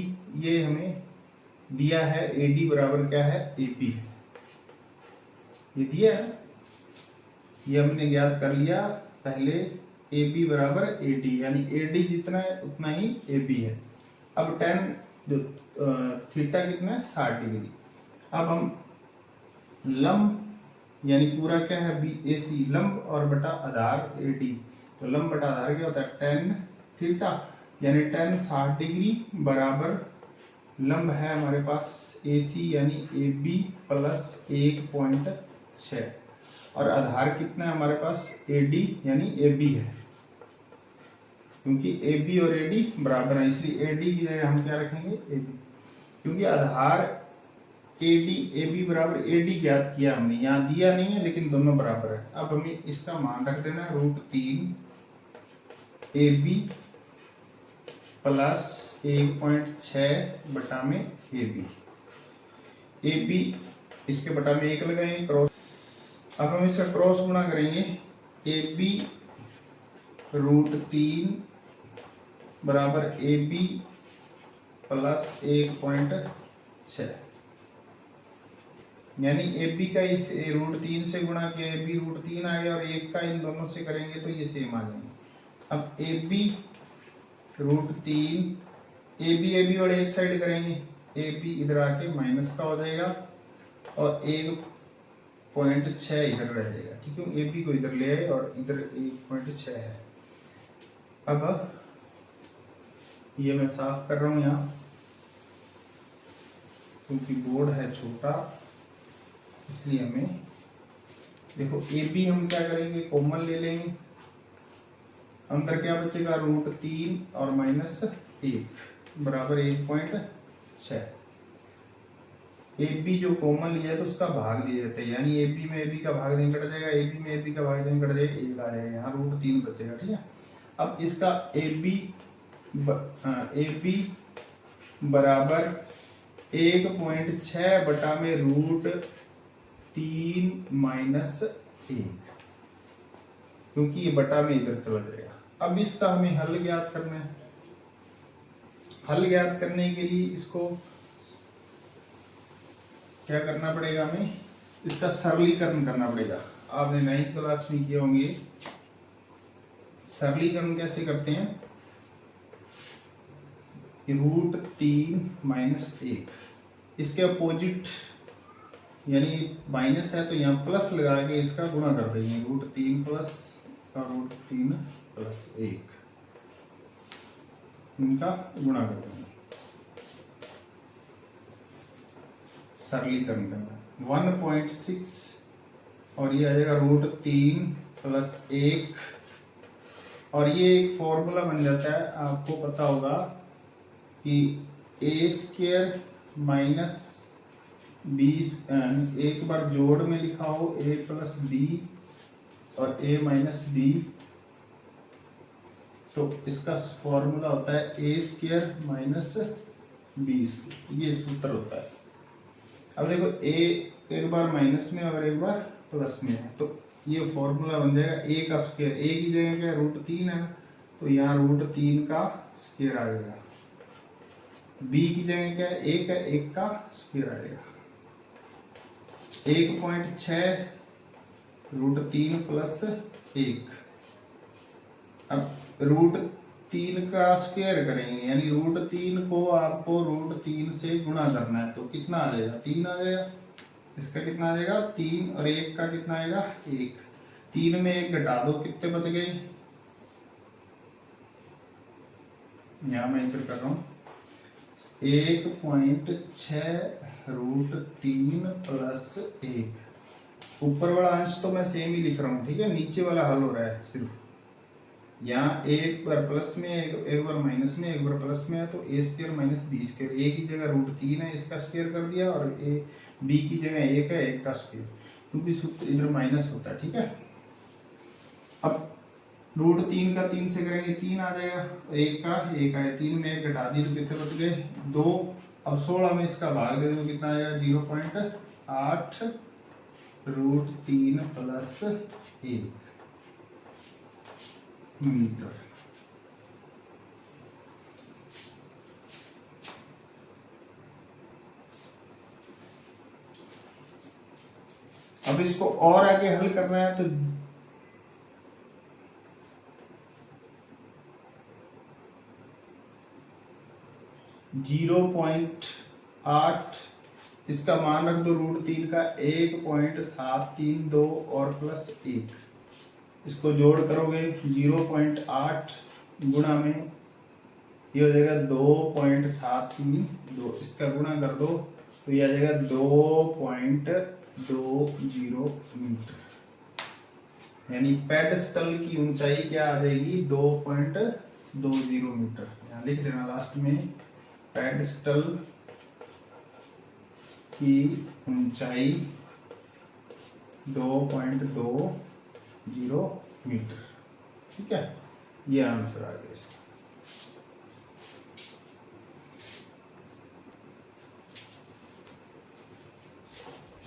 Speaker 1: ये हमें दिया है, AD बराबर क्या है AB है, ये दिया है, ये हमने ज्ञात कर लिया पहले। AB बराबर AD, यानी AD जितना है उतना ही AB है। अब tan जो थीटा कितना है 60 डिग्री। अब हम लंब यानी पूरा क्या है BAC लंब और बटा आधार AD, तो लंब बटा आधार क्या होता है tan थीटा, यानी tan 60 डिग्री बराबर लंब है हमारे पास AC यानी AB प्लस 1.6 और आधार कितना है हमारे पास AD यानी AB है, क्योंकि AB और AD बराबर है इसलिए AD की जगह हम क्या रखेंगे AB, क्योंकि आधार AB बराबर AD ज्ञात किया हमने, यहाँ दिया नहीं है लेकिन दोनों बराबर है। अब हमें इसका मान रख देना है √3 AB प्लस 1.6 बटा में AB इसके बटा में 1 लगाएंगे क्रॉस। अब हम इसका क्रॉस गुणा करेंगे, AB √3 बराबर AB प्लस 1.6, यानी AB का इस √3 से गुणा किया AB √3 आ गया और 1 का इन दोनों से करेंगे तो ये सेम आ जाएंगे। अब AB √3 AB वाले एक साइड करेंगे, AB इधर आके माइनस का हो जाएगा और 1.6 इधर रह जाएगा, ठीक है। AB को इधर ले आए और इधर 1.6 है। अब ये मैं साफ कर रहा हूँ यहाँ क्योंकि बोर्ड है छोटा, इसलिए हमें देखो AB हम क्या करेंगे कॉमन ले लेंगे, अंदर क्या बचेगा √3 और -1 बराबर 1.6। AB जो कॉमन लिया है तो उसका भाग दिया जाता है, यानी AB में AB का भाग नहीं कट जाएगा, AB में AB का भाग नहीं कट जाएगा, 1 आ जाएगा, यहाँ √3 बचेगा, ठीक है। अब इसका AB बराबर 1.6 बटा में √3 -1, क्योंकि ये बटा में इधर चला जाएगा। अब इसका हमें हल ज्ञात करना है। हल ज्ञात करने के लिए इसको क्या करना पड़ेगा, हमें इसका सरलीकरण करना पड़ेगा। आपने 9th क्लास में किए होंगे, सरलीकरण कैसे करते हैं, √3 -1 इसके अपोजिट यानी माइनस है तो यहाँ प्लस लगा के इसका गुणा कर देंगे, √3 प्लस √3 प्लस 1, इनका गुणा कर देंगे, सरलीकरण करना 1.6 और ये आ जाएगा √3 प्लस 1 और ये एक फॉर्मूला बन जाता है, आपको पता होगा कि a² माइनस b, एक बार जोड़ में लिखा हो a प्लस बी और a माइनस बी, तो इसका फॉर्मूला होता है a² माइनस b², ये सूत्र होता है। अब देखो a एक बार माइनस में और एक बार प्लस में है, तो ये फॉर्मूला बन जाएगा a का स्क्वायर, a की जगह क्या √3 है तो यहाँ √3 का स्क्वायर आ जाएगा, b की जगह क्या है 1 है, 1 का स्क्वायर आ जाएगा, 1.6 √3 प्लस 1। अब √3 का स्क्वायर करेंगे यानी √3 को आपको √3 से गुणा करना है, तो कितना आ जाएगा 3 आ जाएगा, इसका कितना आ जाएगा 3 और 1 का कितना आएगा 1, 3 में 1 घटा दो कितने बच गए, यहाँ मैं इंटर कर रहा हूँ 1.6 √3 प्लस 1, ऊपर वाला अंश तो मैं सेम ही लिख रहा हूँ, ठीक है, नीचे वाला हल हो रहा है सिर्फ, यहाँ एक बार प्लस में एक बार माइनस में एक बार प्लस में है तो a² माइनस b², a की जगह √3 है इसका स्क्वायर कर दिया और b की जगह 1 है 1 का स्क्वायर, क्योंकि सूत्र इधर माइनस होता है, ठीक है। अब √3 का 3 से करेंगे 3 आ जाएगा, 1 का 1 आया, 3 में 1 घटा दी तो कितने बच गए 2, अब 16 में इसका भाग दे दो कितना आएगा 0.8 √3 प्लस 1 मीटर। अब इसको और आगे हल करना है तो 0.8 इसका मान रख दो √3 का 1.732 और प्लस 1, इसको जोड़ करोगे 0.8 गुणा में ये हो जाएगा 2.732, इसका गुणा कर दो तो ये आ जाएगा 2.20 मीटर, यानी पेडस्टल की ऊंचाई क्या आ जाएगी 2.20 मीटर, यहाँ लिख देना लास्ट में पेडस्टल की ऊंचाई 2.20 मीटर, ठीक है, ये आंसर आ गया इसका।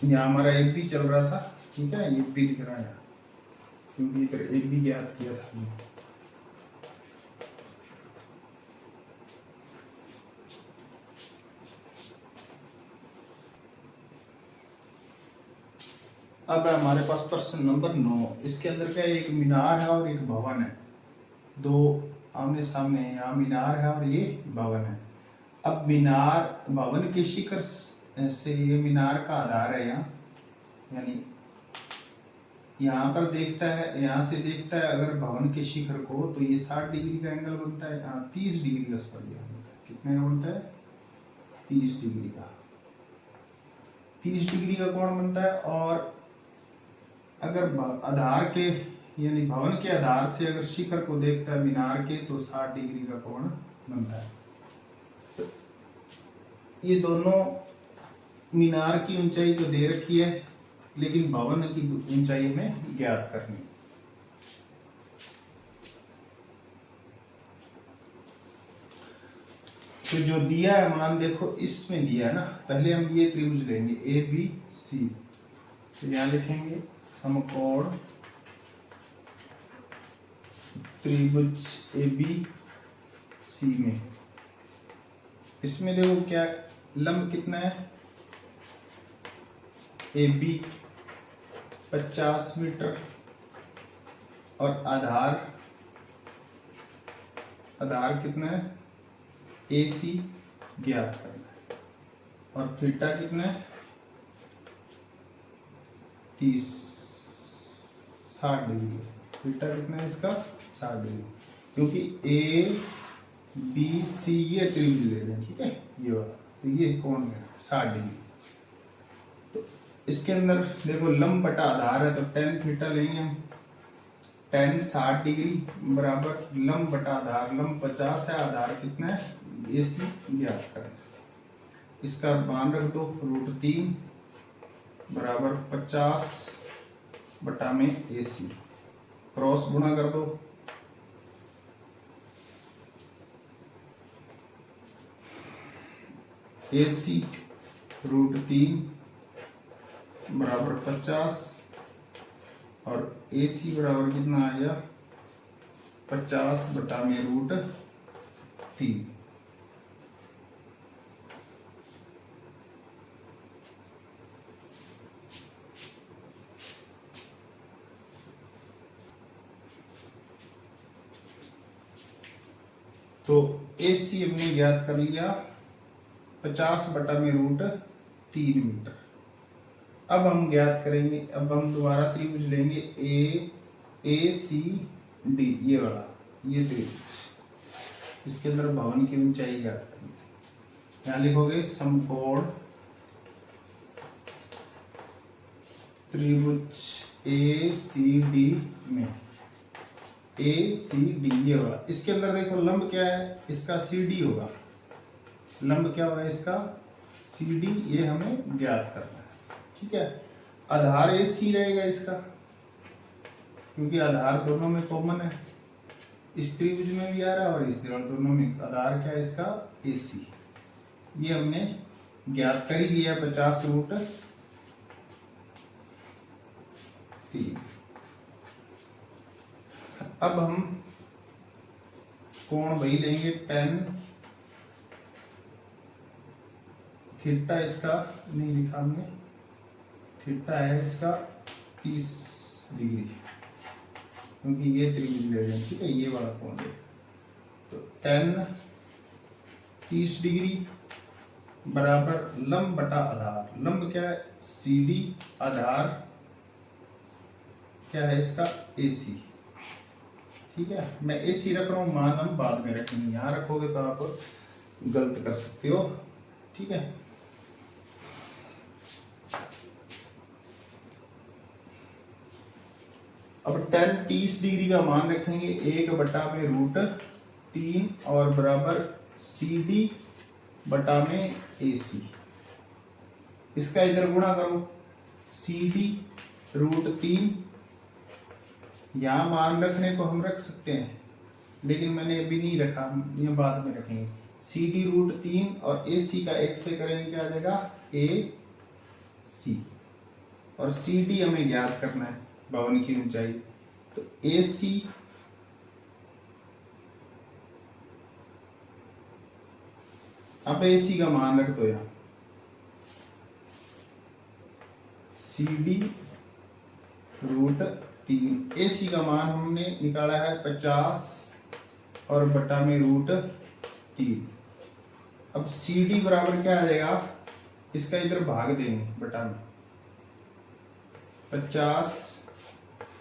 Speaker 1: यहाँ हमारा एक भी चल रहा था, ठीक है, एक भी दिख रहा है क्योंकि इधर एक भी ज्ञात किया था हमने। अब है हमारे पास प्रश्न नंबर 9, इसके अंदर क्या एक मीनार है और एक भवन है, दो आमने सामने, यहाँ मीनार है और ये भवन है। अब मीनार भवन के शिखर से ये मीनार का आधार है यहाँ, यानी यहाँ पर देखता है, यहाँ से देखता है अगर भवन के शिखर को तो ये 60 डिग्री का एंगल बनता है, 30 डिग्री का बनता है, कितने का बनता है 30 डिग्री का, 30 डिग्री का कोण बनता है। और अगर आधार के यानी भवन के आधार से अगर शिखर को देखता है मीनार के तो 60 डिग्री का कोण बनता है। तो ये दोनों मीनार की ऊंचाई जो दे रखी है, लेकिन भवन की ऊंचाई में ज्ञात करनी। तो जो दिया है मान देखो इसमें दिया है ना, पहले हम ये त्रिभुज लेंगे ABC, तो यहाँ लिखेंगे समकोण त्रिभुज ABC में, इसमें देखो क्या लंब कितना है AB 50 मीटर और आधार कितना है AC ज्ञात करना है, और थीटा कितना है 30 60 डिग्री। थीटा कितना है इसका 60 डिग्री, क्योंकि ए बी सी ये त्रिभुज ले रहे हैं, ठीक है ये वाला, तो ये कोण है 60 डिग्री। तो इसके अंदर देखो लंब बटा आधार है, तो tan थीटा लेंगे हम, tan 60 डिग्री बराबर लंब बटा आधार, लंब 50 है, आधार कितना है AC ज्ञात करें। इसका मान रख दो √3 बराबर 50 बटा में AC, क्रॉस गुणा कर दो, AC √3 बराबर 50 और AC बराबर कितना आया 50 बटा में √3। तो AC हमने ज्ञात कर लिया 50 बटा में √3 मीटर। अब हम ज्ञात करेंगे, अब हम दोबारा त्रिभुज लेंगे ACD, ये वाला, ये त्रिभुज, इसके अंदर भवन की ऊंचाई ज्ञात करेंगे। यहाँ लिखोगे समकोण त्रिभुज ACD में, ACD ये वाला, इसके अंदर देखो लंब क्या है इसका CD होगा, लंब क्या होगा इसका CD, ये हमें ज्ञात करना है, ठीक है। आधार AC रहेगा इसका, क्योंकि आधार दोनों में कॉमन है, इस त्रिभुज में भी आ रहा है और इस त्रिभुज दोनों में, आधार क्या है इसका AC, ये हमने ज्ञात कर ही लिया 50 √3। अब हम कोण वही लेंगे, tan थीटा इसका नहीं लिखा हमने, थीटा है इसका 30 डिग्री, क्योंकि ये त्रिभुज ले रहे हैं, ठीक है ये वाला कोण है। तो tan 30 डिग्री बराबर लंब बटा आधार, लंब क्या है CD, आधार क्या है इसका AC, ठीक है। मैं AC रख रहा हूँ, मान हम बाद में रखेंगे, यहाँ रखोगे तो आप गलत कर सकते हो, ठीक है। अब tan 30 डिग्री का मान रखेंगे 1 बटा में √3 और बराबर CD बटा में AC, इसका इधर गुणा करो, CD √3, यहाँ मान रखने को हम रख सकते हैं, लेकिन मैंने अभी नहीं रखा, ये बाद में रखेंगे। CD √3 और AC का 1 से करेंगे क्या आ जाएगा AC, और CD हमें ज्ञात करना है भवन की ऊंचाई, तो AC अब AC का मान रख दो यहाँ, CD √3, AC का मान हमने निकाला है 50 और बटा में √3। अब CD बराबर क्या आ जाएगा, इसका इधर भाग देंगे बटा में 50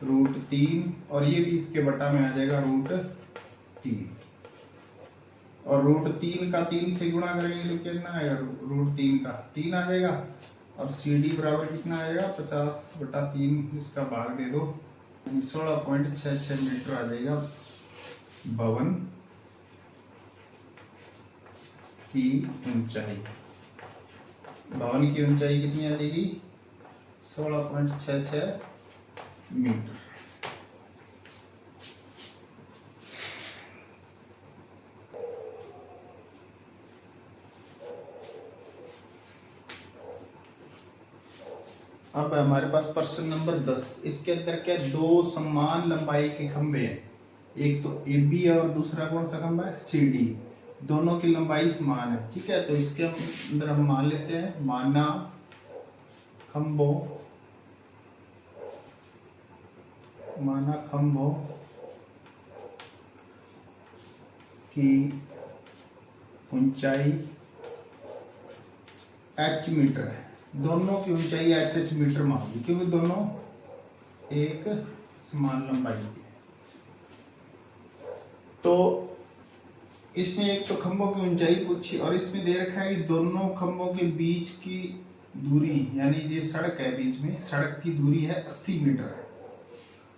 Speaker 1: √3 और ये भी इसके बटा में आ जाएगा √3, और √3 का 3 से गुणा करेंगे तो कितना आएगा, √3 का 3 आ जाएगा, और CD बराबर कितना आएगा 50 बटा 3, इसका भाग दे दो, 16.66 मीटर आ जाएगा भवन की ऊंचाई। भवन की ऊंचाई कितनी आ जाएगी 16.66 मीटर। अब हमारे पास प्रश्न नंबर 10, इसके अंदर क्या दो समान लंबाई के खंभे हैं, एक तो AB है और दूसरा कौन सा खंभा है CD, दोनों की लंबाई समान है, ठीक है। तो इसके अंदर हम मान लेते हैं, माना खंभों की ऊंचाई एच मीटर है, दोनों की ऊंचाई एच एच मीटर में होगी क्योंकि दोनों एक समान लंबाई की है। तो इसने एक तो खंभों की ऊंचाई पूछी और इसमें दे रखा है कि दोनों खंभों के बीच की दूरी, यानी ये सड़क है, बीच में सड़क की दूरी है 80 मीटर है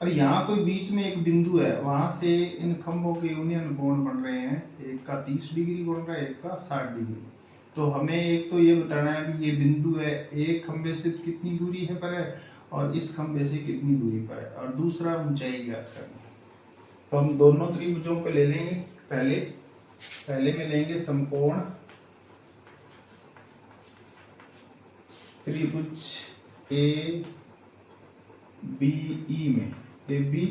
Speaker 1: और यहाँ कोई बीच में एक बिंदु है, वहां से इन खंभों के यूनियन कोण बन रहे हैं, एक का 30 डिग्री कोण का, एक का 60 डिग्री। तो हमें एक तो ये बताना है कि ये बिंदु है, एक खंभे से कितनी दूरी है पर है और इस खंभे से कितनी दूरी पर है, और दूसरा ऊंचाई ज्ञात करनी है। तो हम दोनों त्रिभुजों को ले लेंगे। पहले में लेंगे समकोण त्रिभुज ए बी ई में, ए बी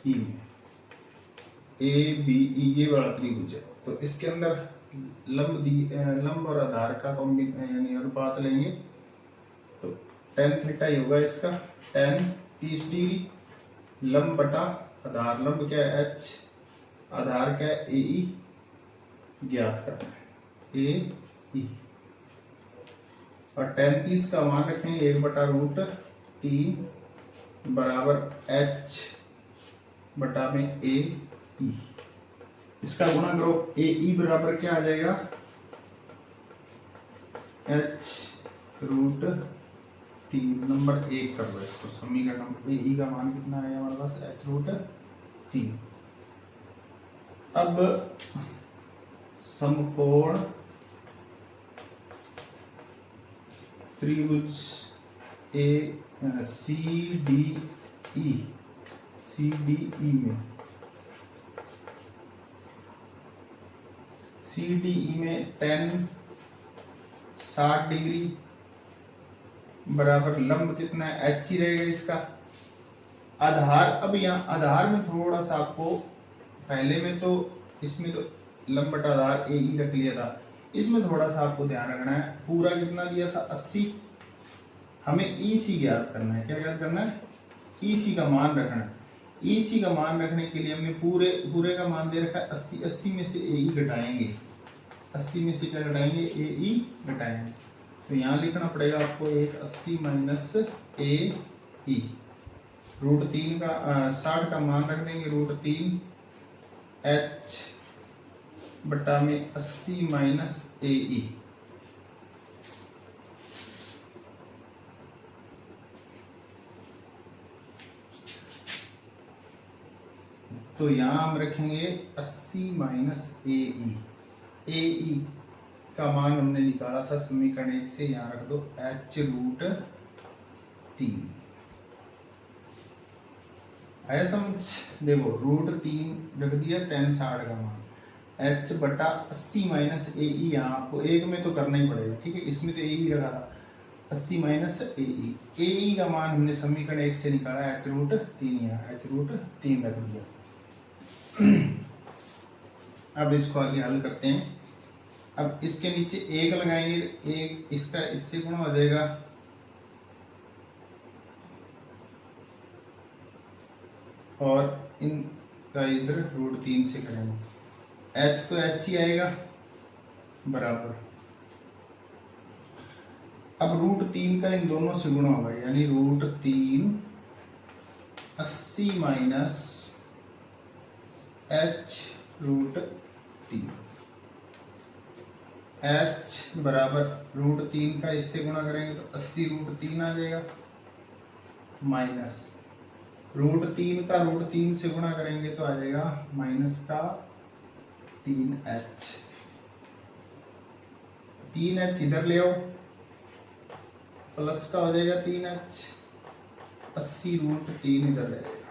Speaker 1: ई में, ए बी ई ये वाला त्रिभुज है। तो इसके अंदर लंब और आधार का यानी अनुपात लेंगे। तो tan थीटा ही होगा इसका, tan 30 डिग्री, लंब बटा आधार, लंब क्या है h, आधार क्या है ए ई, ज्ञात करना है ए ई। और tan 30 का मान रखेंगे 1/√3 बराबर h बटा में ए ई। इसका गुणा करो, ए ई बराबर क्या आ जाएगा, h√3 नंबर 1 कर लो इसको, समीकरण ए ई का मान कितना आएगा हमारे पास, h√3। अब समकोण त्रिभुज ए सी डी ई में, CDE में tan 60 डिग्री बराबर लंब कितना है, h ही रहेगा इसका। आधार, अब यहाँ आधार में थोड़ा सा आपको, पहले में तो इसमें तो लंब बटा आधार ए ई रख लिया था, इसमें थोड़ा सा आपको ध्यान रखना है, पूरा कितना दिया था 80, हमें EC ज्ञात करना है। क्या ज्ञात करना है, EC का मान रखना है। EC का मान रखने के लिए हमने पूरे का मान दे रखा है 80, 80 में से AE घटाएंगे, 80 में से क्या घटाएंगे, AE घटाएंगे। तो यहाँ लिखना पड़ेगा आपको 80 माइनस AE, √3 का 60 का मान रख देंगे √3 H बटा में 80 माइनस AE। तो यहाँ हम रखेंगे 80 माइनस AE। AE का मान हमने निकाला था समीकरण 1 से, यहाँ रख दो h√3 आया समझ। देखो √3 रख दिया, tan 60 का मान, h बटा 80 माइनस AE, यहाँ आपको एक में तो करना ही पड़ेगा, ठीक है, इसमें तो AE रखा था, 80 माइनस AE। AE का मान हमने समीकरण 1 से निकाला h√3, यहाँ h√3 रख दिया। अब इसको आगे हल करते हैं। अब इसके नीचे 1 लगाएंगे, एक इसका इससे गुणा हो जाएगा, और इनका इधर √3 से करेंगे, h तो h ही आएगा बराबर। अब √3 का इन दोनों से गुणा होगा, यानी √3 80 माइनस h√3, h बराबर √3 का इससे गुणा करेंगे तो 80√3 आ जाएगा, माइनस √3 का √3 से गुणा करेंगे तो आ जाएगा माइनस का 3h। 3h इधर ले आओ, प्लस का हो जाएगा 3h, 80√3 इधर ले जाएगा,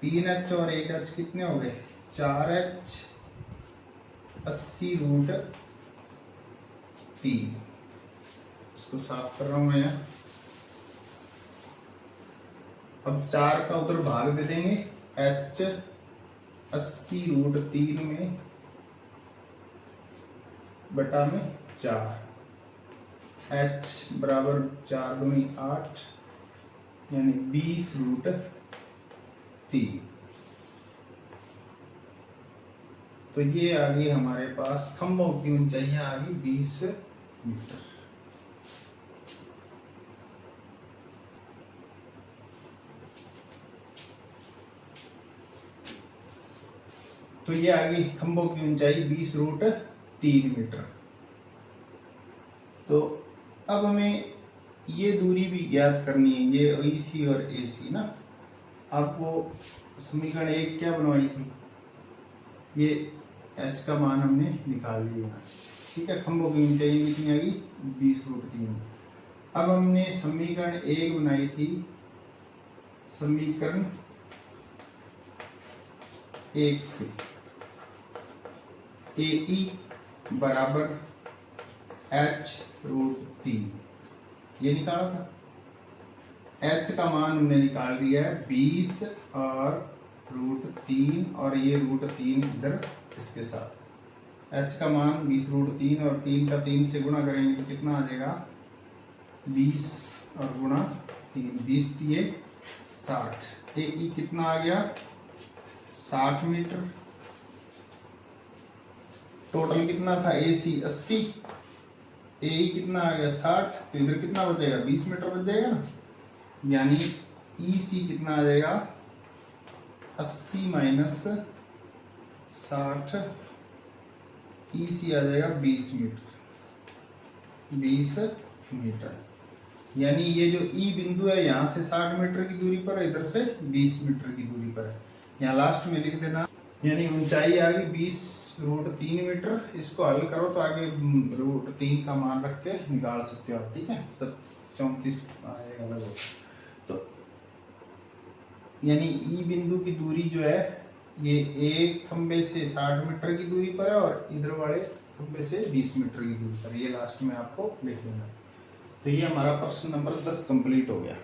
Speaker 1: 3h और 1h कितने हो गए, 4h, 80√3। इसको साफ कर रहा हूं मैं। अब 4 का उधर भाग दे देंगे, h 80√3 में बटा में 4, h बराबर 4 दूनी 8, यानी 20√3। तो ये आ गई हमारे पास, खंभों की ऊंचाइयां आ गई 20 मीटर। तो ये आ गई खंभों की ऊंचाई 20√3 मीटर। तो अब हमें ये दूरी भी ज्ञात करनी है, ये AC और AC ना। आपको समीकरण 1 क्या बनवाई थी, ये h का मान हमने निकाल लिया यहाँ से, ठीक है। खंभों की ऊंचाई कितनी आ गई 20√3। अब हमने समीकरण 1 बनाई थी, समीकरण 1 से AE बराबर h√3 ये निकाला था। h का मान हमने निकाल दिया है 20 और √3, और ये √3 इधर इसके साथ। h का मान 20√3 और 3 का 3 से गुणा करेंगे तो कितना आ जाएगा 20 और गुणा 3, 20 दिए 60। AE कितना आ गया 60 मीटर। टोटल कितना था AC 80, AE कितना आ गया 60, तो इधर कितना बचेगा 20 मीटर बच जाएगा ना। यानी EC कितना आ जाएगा 80 माइनस 60, EC आ जाएगा 20 मीटर, 20 मीटर। यानी ये जो E बिंदु है यहाँ से 60 मीटर की दूरी पर है, इधर से 20 मीटर की दूरी पर है। यहाँ लास्ट में लिख देना, यानी ऊंचाई आ गई 20√3 मीटर। इसको हल करो तो आगे √3 का मान रख के निकाल सकते हो आप, ठीक है। सब 34 आएगा लगभग। तो यानी E बिंदु की दूरी जो है ये एक खंबे से 60 मीटर की दूरी पर है और इधर वाले खंबे से 20 मीटर की दूरी पर। ये लास्ट में आपको लिख देना। तो ये हमारा प्रश्न नंबर 10 कंप्लीट हो गया।